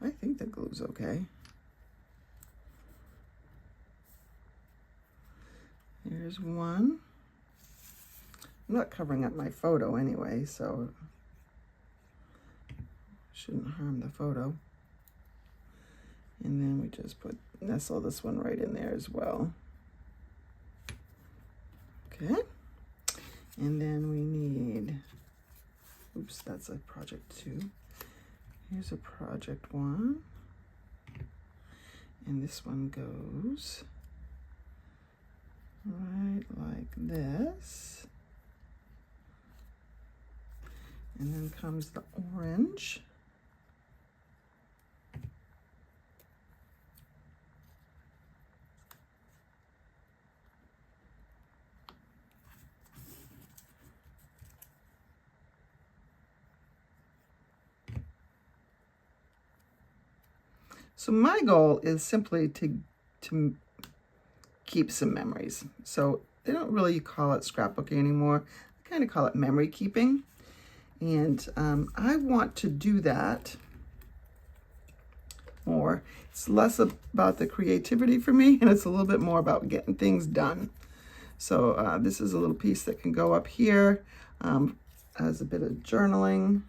I think the glue's okay. Here's one. I'm not covering up my photo anyway, so shouldn't harm the photo. And then we just nestle this one right in there as well. Okay. And then we need, oops, that's a project 2. Here's a project 1. And this one goes right like this. And then comes the orange. So my goal is simply to keep some memories. So they don't really call it scrapbooking anymore. I kind of call it memory keeping. And I want to do that more. It's less about the creativity for me, and it's a little bit more about getting things done. So this is a little piece that can go up here as a bit of journaling.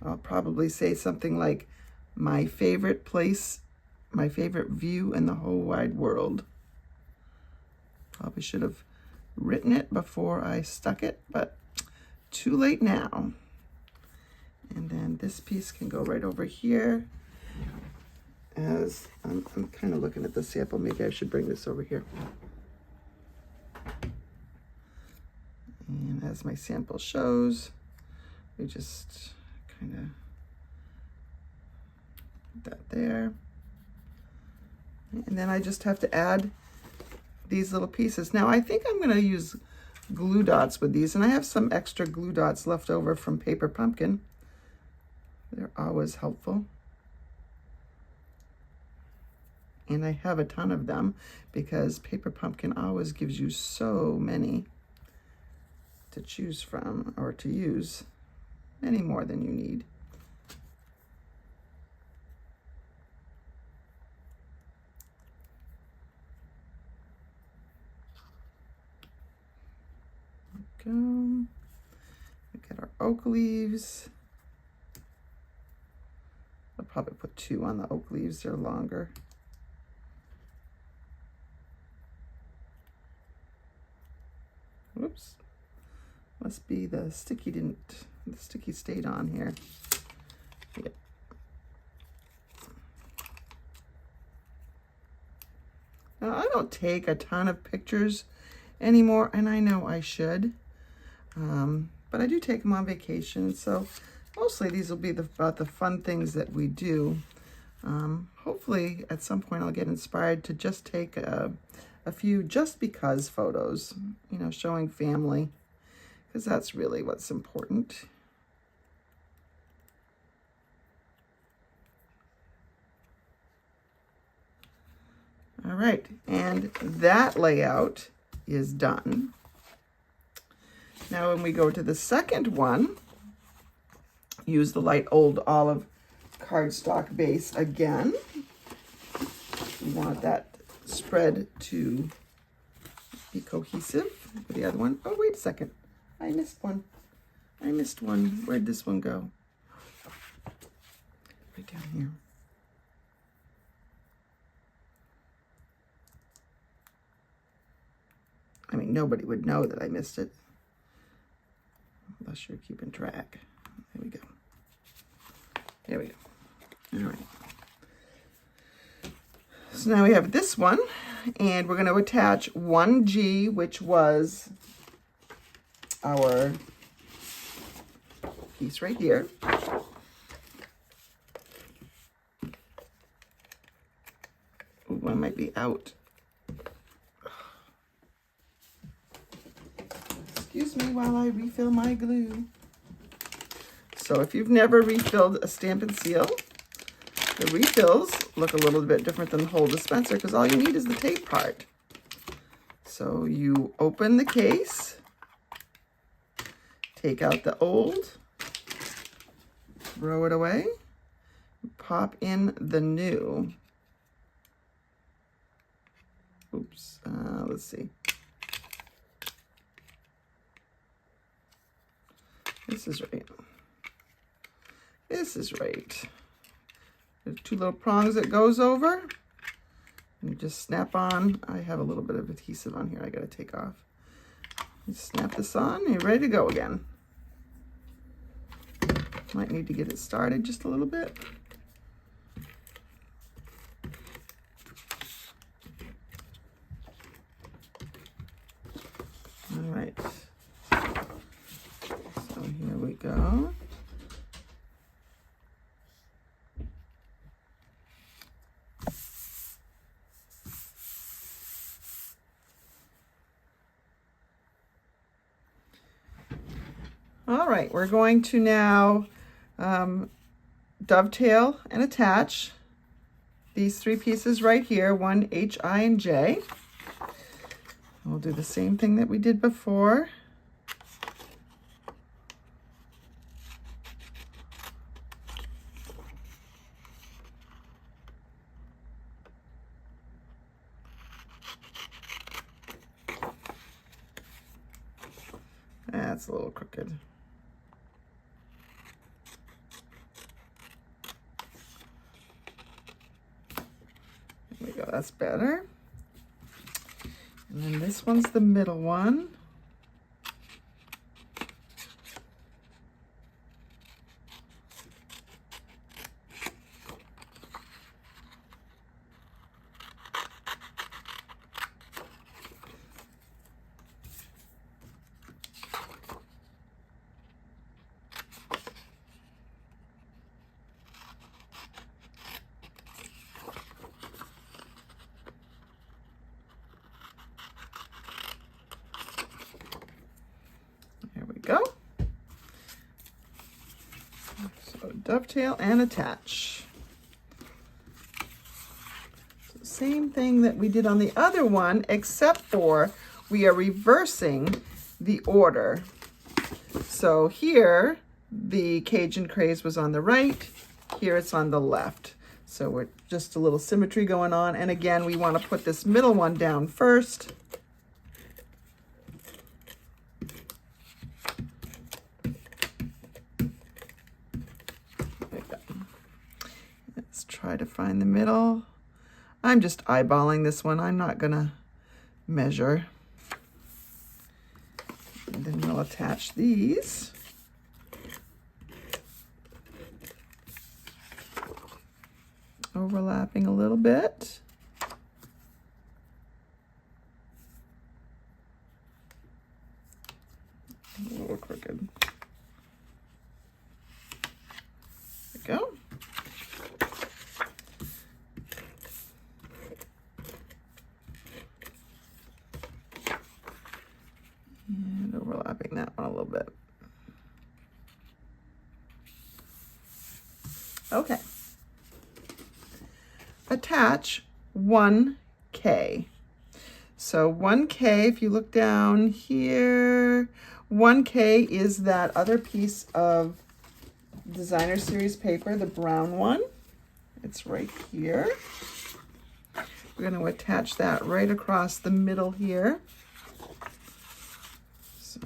I'll probably say something like, my favorite place, my favorite view in the whole wide world. Probably should have written it before I stuck it, but too late now. And then this piece can go right over here. As I'm kind of looking at the sample, maybe I should bring this over here. And as my sample shows, we just kind of put that there. And then I just have to add these little pieces. Now I think I'm going to use glue dots with these, and I have some extra glue dots left over from Paper Pumpkin. They're always helpful. And I have a ton of them because Paper Pumpkin always gives you so many to choose from or to use, many more than you need. Go. We get our oak leaves. I'll probably put 2 on the oak leaves, they're longer. Whoops. Must be the sticky stayed on here. Yeah. Now I don't take a ton of pictures anymore, and I know I should. But I do take them on vacation, so mostly these will be about the fun things that we do. Hopefully at some point I'll get inspired to just take a few just because photos, you know, showing family. because that's really what's important. All right, and that layout is done. Now when we go to the second one, use the light old olive cardstock base again. We want that spread to be cohesive with the other one. Oh, wait a second. I missed one. I missed one. Where'd this one go? Right down here. I mean, nobody would know that I missed it, unless you're keeping track. There we go. There we go. All right. So now we have this one, and we're going to attach 1G, which was our piece right here. Ooh, one might be out. Excuse me while I refill my glue. So if you've never refilled a Stampin' Seal, the refills look a little bit different than the whole dispenser because all you need is the tape part. So you open the case, take out the old, throw it away, pop in the new. Oops, let's see. This is right. This is right. There's two little prongs that goes over. And you just snap on. I have a little bit of adhesive on here I gotta take off. You snap this on and you're ready to go again. Might need to get it started just a little bit. All right. So here we go. All right, we're going to now dovetail and attach these three pieces right here, 1, H, I, and J. We'll do the same thing that we did before. That's a little crooked. There we go, that's better. And then this one's the middle one. Go. So dovetail and attach. So same thing that we did on the other one, except for we are reversing the order. So here the Cajun Craze was on the right, here it's on the left. So we're just a little symmetry going on. And again, we want to put this middle one down first. Try to find the middle. I'm just eyeballing this one. I'm not gonna measure. And then we'll attach these. Overlapping a little bit. A little crooked. There we go. overlapping that one a little bit. Okay. Attach 1K. So 1K, if you look down here, 1K is that other piece of designer series paper, the brown one. It's right here. We're going to attach that right across the middle here. So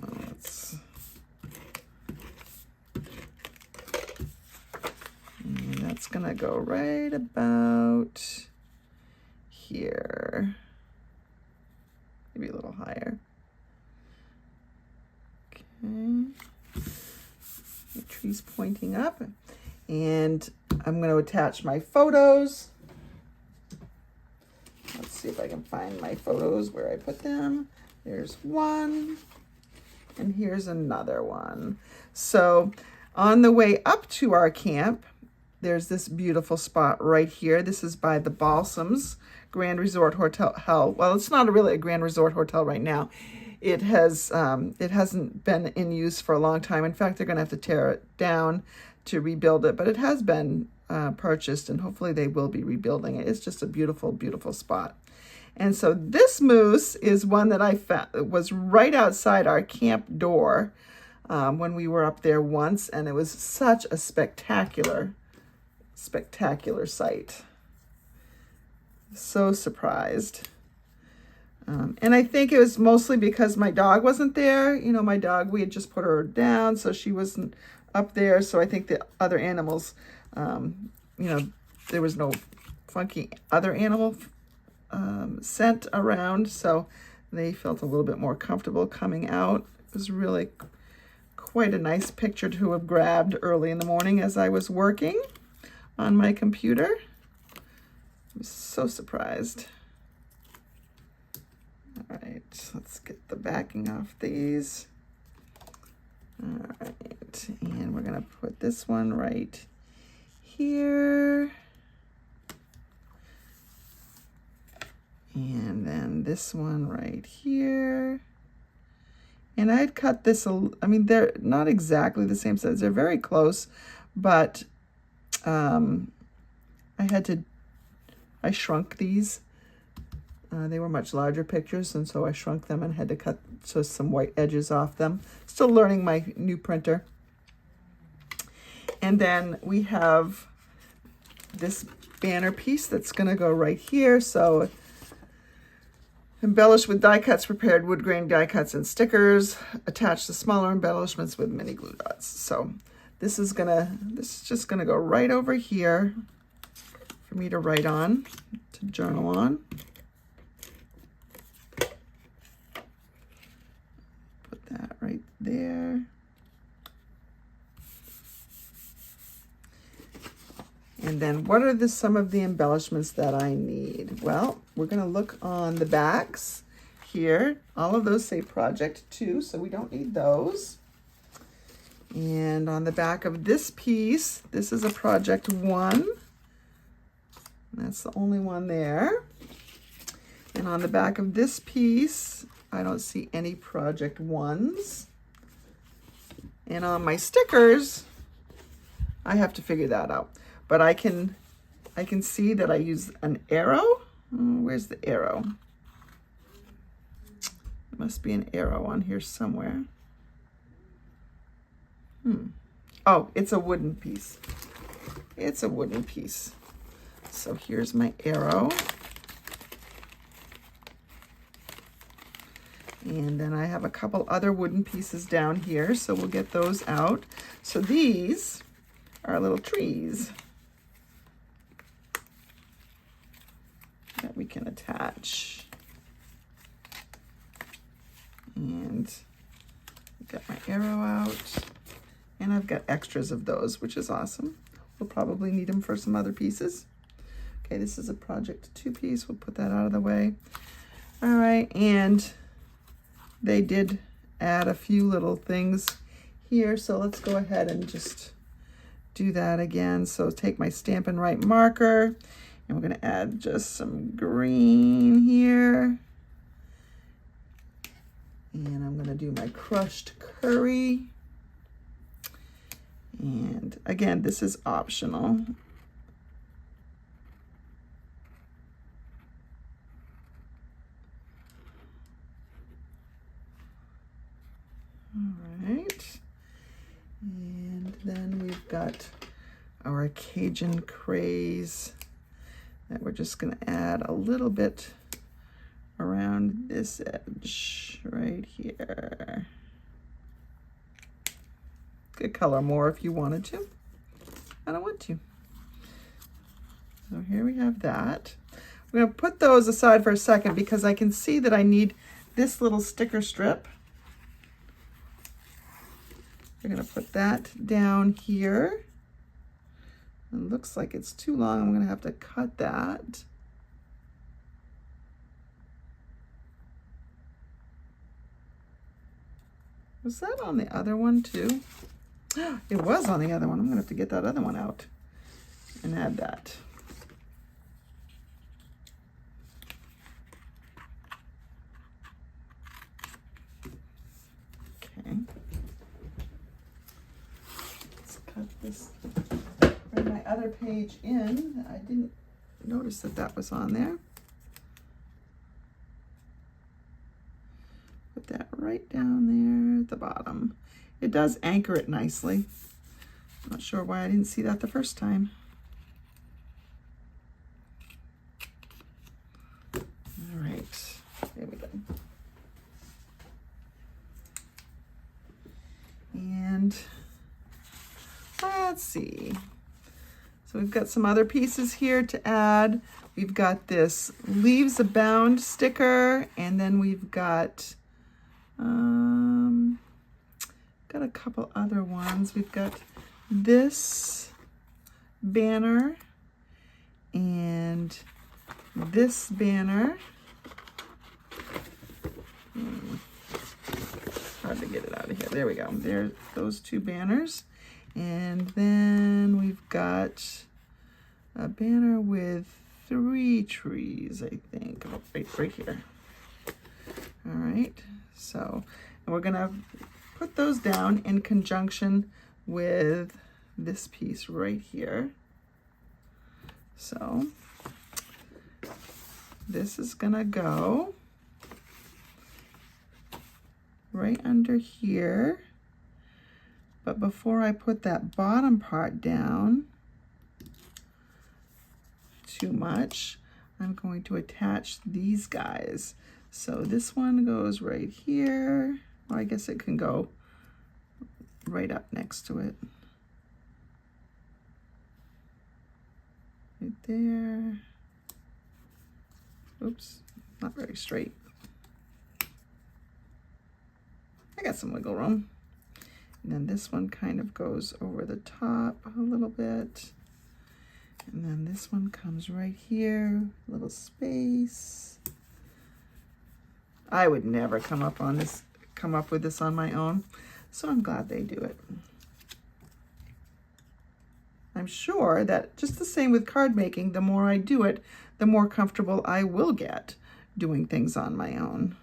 and that's going to go right about here. Maybe a little higher. Okay. The tree's pointing up. And I'm going to attach my photos. Let's see if I can find my photos where I put them. There's one, and here's another one. So on the way up to our camp, there's this beautiful spot right here. This is by the Balsams Grand Resort Hotel. Well, it's not really a Grand Resort Hotel right now. It hasn't been in use for a long time. In fact, they're going to have to tear it down to rebuild it, but it has been purchased, and hopefully they will be rebuilding it. It's just a beautiful, beautiful spot. And so this moose is one that I found was right outside our camp door when we were up there once, and it was such a spectacular sight. So surprised. And I think it was mostly because my dog wasn't there. You know, my dog, we had just put her down, so she wasn't up there. So I think the other animals, you know, there was no funky other animal scent around, so they felt a little bit more comfortable coming out. It was really quite a nice picture to have grabbed early in the morning as I was working on my computer. I was so surprised. All right, let's get the backing off these. All right, and we're gonna put this one right here. And then this one right here. And I'd cut this, I mean, they're not exactly the same size. They're very close, but I shrunk these. They were much larger pictures, and so I shrunk them and had to cut just some white edges off them. Still learning my new printer. And then we have this banner piece that's going to go right here. So embellish with die cuts, prepared wood grain die cuts and stickers. Attach the smaller embellishments with mini glue dots. So this is just gonna go right over here for me to write on, to journal on. Put that right there. And then what are some of the embellishments that I need? Well, we're going to look on the backs here. All of those say Project 2, so we don't need those. And on the back of this piece, this is a Project 1. That's the only one there. And on the back of this piece, I don't see any Project 1s. And on my stickers, I have to figure that out. But I can see that I use an arrow. Where's the arrow? There must be an arrow on here somewhere. Oh, it's a wooden piece. It's a wooden piece. So here's my arrow. And then I have a couple other wooden pieces down here, so we'll get those out. So these are little trees that we can attach. And get my arrow out. And I've got extras of those, which is awesome. We'll probably need them for some other pieces. Okay, this is a Project 2 piece. We'll put that out of the way. All right, and they did add a few little things here, so let's go ahead and just do that again. So take my Stampin' Write marker, and we're gonna add just some green here. And I'm gonna do my crushed curry. And again, this is optional. All right. And then we've got our Cajun craze that we're just going to add a little bit around this edge right here. Could color more if you wanted to. I don't want to. So here we have that. We're going to put those aside for a second because I can see that I need this little sticker strip. We're going to put that down here. It looks like it's too long. I'm going to have to cut that. Was that on the other one too? It was on the other one. I'm going to have to get that other one out and add that. Okay. Let's cut this. Bring my other page in. I didn't notice that that was on there. Put that right down there at the bottom. It does anchor it nicely. I'm not sure why I didn't see that the first time. All right, there we go. And let's see. So we've got some other pieces here to add. We've got this Leaves Abound sticker, and then we've got a couple other ones. We've got this banner and this banner. Hard to get it out of here. There we go. There's those two banners. And then we've got a banner with 3 trees, I think. Oh, right here. All right. So, and we're going to put those down in conjunction with this piece right here. So, this is going to go right under here. But before I put that bottom part down too much, I'm going to attach these guys. So this one goes right here. Well, I guess it can go right up next to it. Right there. Oops, not very straight. I got some wiggle room. And then this one kind of goes over the top a little bit. And then this one comes right here, little space. I would never come up with this on my own, so I'm glad they do it. I'm sure that just the same with card making, the more I do it, the more comfortable I will get doing things on my own.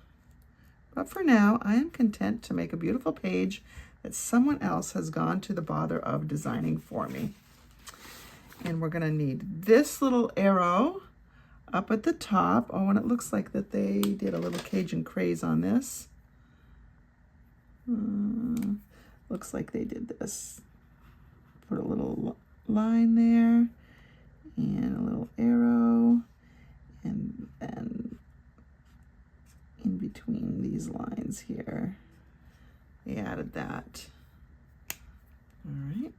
But for now, I am content to make a beautiful page that someone else has gone to the bother of designing for me. And we're gonna need this little arrow up at the top. Oh, and it looks like that they did a little Cajun craze on this. Looks like they did this. Put a little line there and a little arrow, and then in between these lines here, they added that. All right,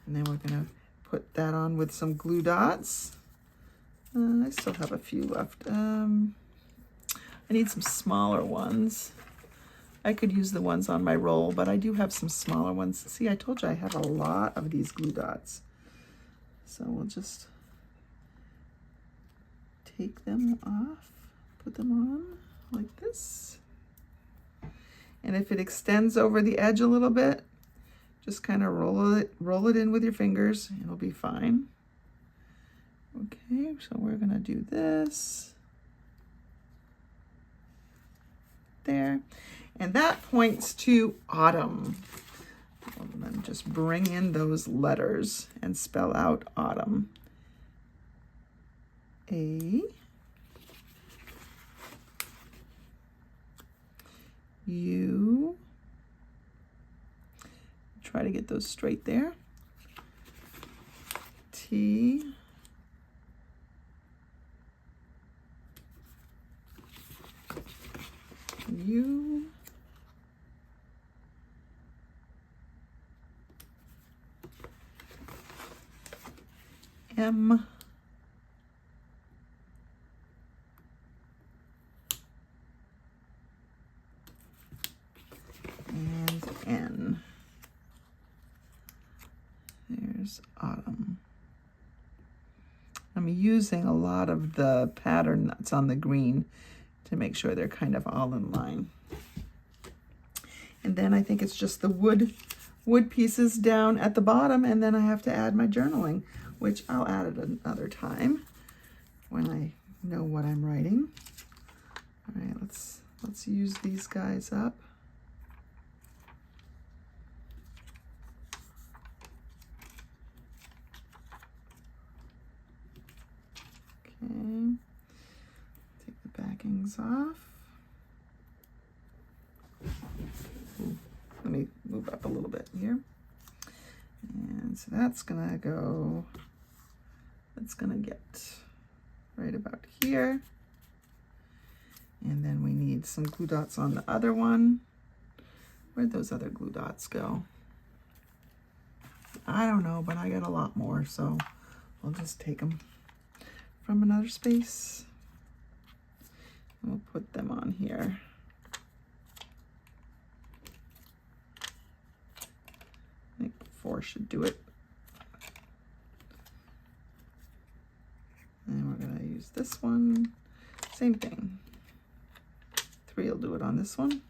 and then we're gonna put that on with some glue dots. I still have a few left. I need some smaller ones. I could use the ones on my roll, but I do have some smaller ones. See, I told you I have a lot of these glue dots. So we'll just take them off, put them on like this. And if it extends over the edge a little bit, just kind of roll it in with your fingers. It'll be fine. Okay, so we're gonna do this there. And that points to autumn. And then just bring in those letters and spell out autumn. A, U, try to get those straight there. T, U, M, and N. There's autumn. I'm using a lot of the pattern that's on the green to make sure they're kind of all in line. And then I think it's just the wood pieces down at the bottom, and then I have to add my journaling, which I'll add at another time when I know what I'm writing. All right, let's use these guys up. Okay, take the backings off. Ooh, let me move up a little bit here. And so that's gonna go, that's gonna get right about here. And then we need some glue dots on the other one. Where'd those other glue dots go? I don't know, but I got a lot more, so I'll just take them from another space. We'll put them on here. I think 4 should do it. And we're gonna use this one. Same thing. 3 will do it on this one.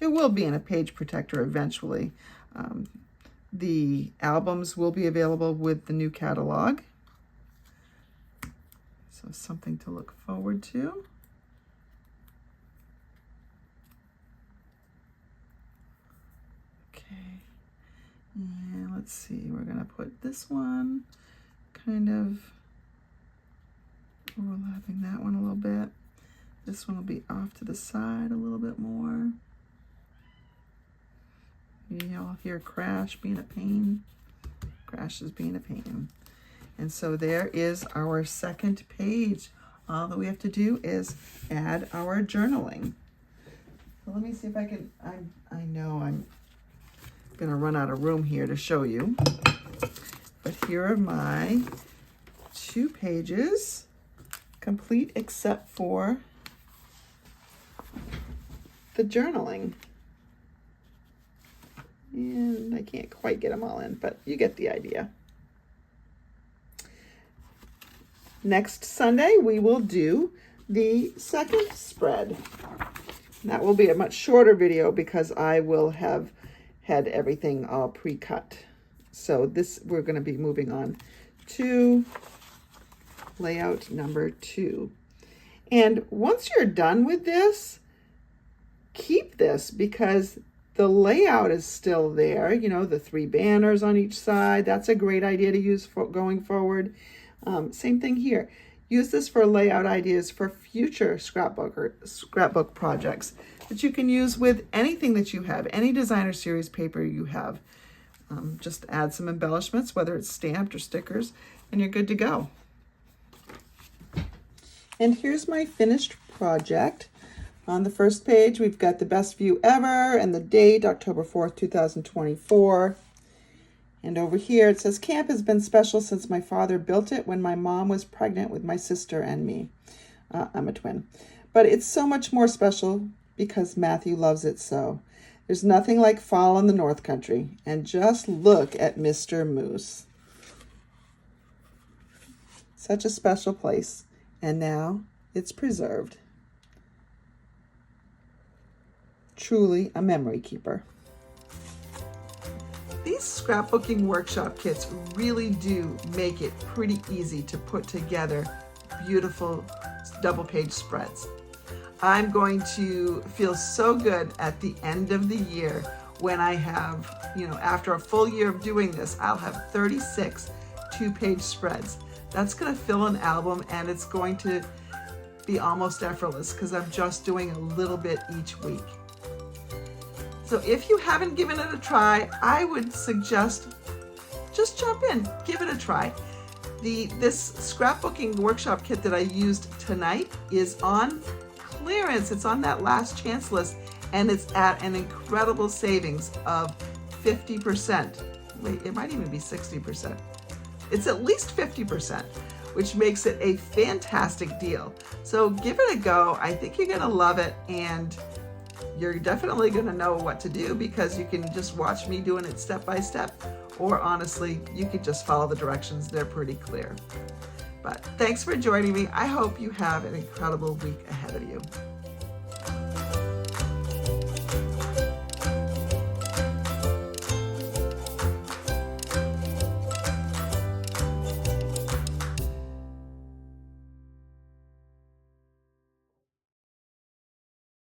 It will be in a page protector eventually. The albums will be available with the new catalog. So something to look forward to. Okay, and let's see, we're gonna put this one kind of overlapping that one a little bit. This one will be off to the side a little bit more. Y'all hear Crash being a pain. Crash is being a pain. And so there is our second page. All that we have to do is add our journaling. So let me see if I can, I know I'm gonna run out of room here to show you, but here are my 2 pages, complete except for the journaling. And I can't quite get them all in, but you get the idea. Next Sunday, we will do the second spread. That will be a much shorter video because I will have had everything all pre-cut. So this, we're going to be moving on to layout number 2. And once you're done with this, keep this because the layout is still there. You know, the 3 banners on each side. That's a great idea to use for going forward. Same thing here. Use this for layout ideas for future scrapbook projects that you can use with anything that you have, any designer series paper you have. Just add some embellishments, whether it's stamped or stickers, and you're good to go. And here's my finished project. On the first page, we've got the best view ever and the date, October 4th, 2024. And over here, it says, camp has been special since my father built it when my mom was pregnant with my sister and me. I'm a twin. But it's so much more special because Matthew loves it so. There's nothing like fall in the North Country. And just look at Mr. Moose. Such a special place. And now it's preserved. Truly a memory keeper. These scrapbooking workshop kits really do make it pretty easy to put together beautiful double page spreads. I'm going to feel so good at the end of the year when I have, after a full year of doing this, I'll have 36 two-page spreads. That's going to fill an album, and it's going to be almost effortless because I'm just doing a little bit each week. So if you haven't given it a try, I would suggest just jump in, give it a try. This scrapbooking workshop kit that I used tonight is on clearance. It's on that last chance list, and it's at an incredible savings of 50%. Wait, it might even be 60%. It's at least 50%, which makes it a fantastic deal. So give it a go. I think you're gonna love it, and you're definitely gonna know what to do because you can just watch me doing it step by step, or honestly, you could just follow the directions. They're pretty clear. But thanks for joining me. I hope you have an incredible week ahead of you.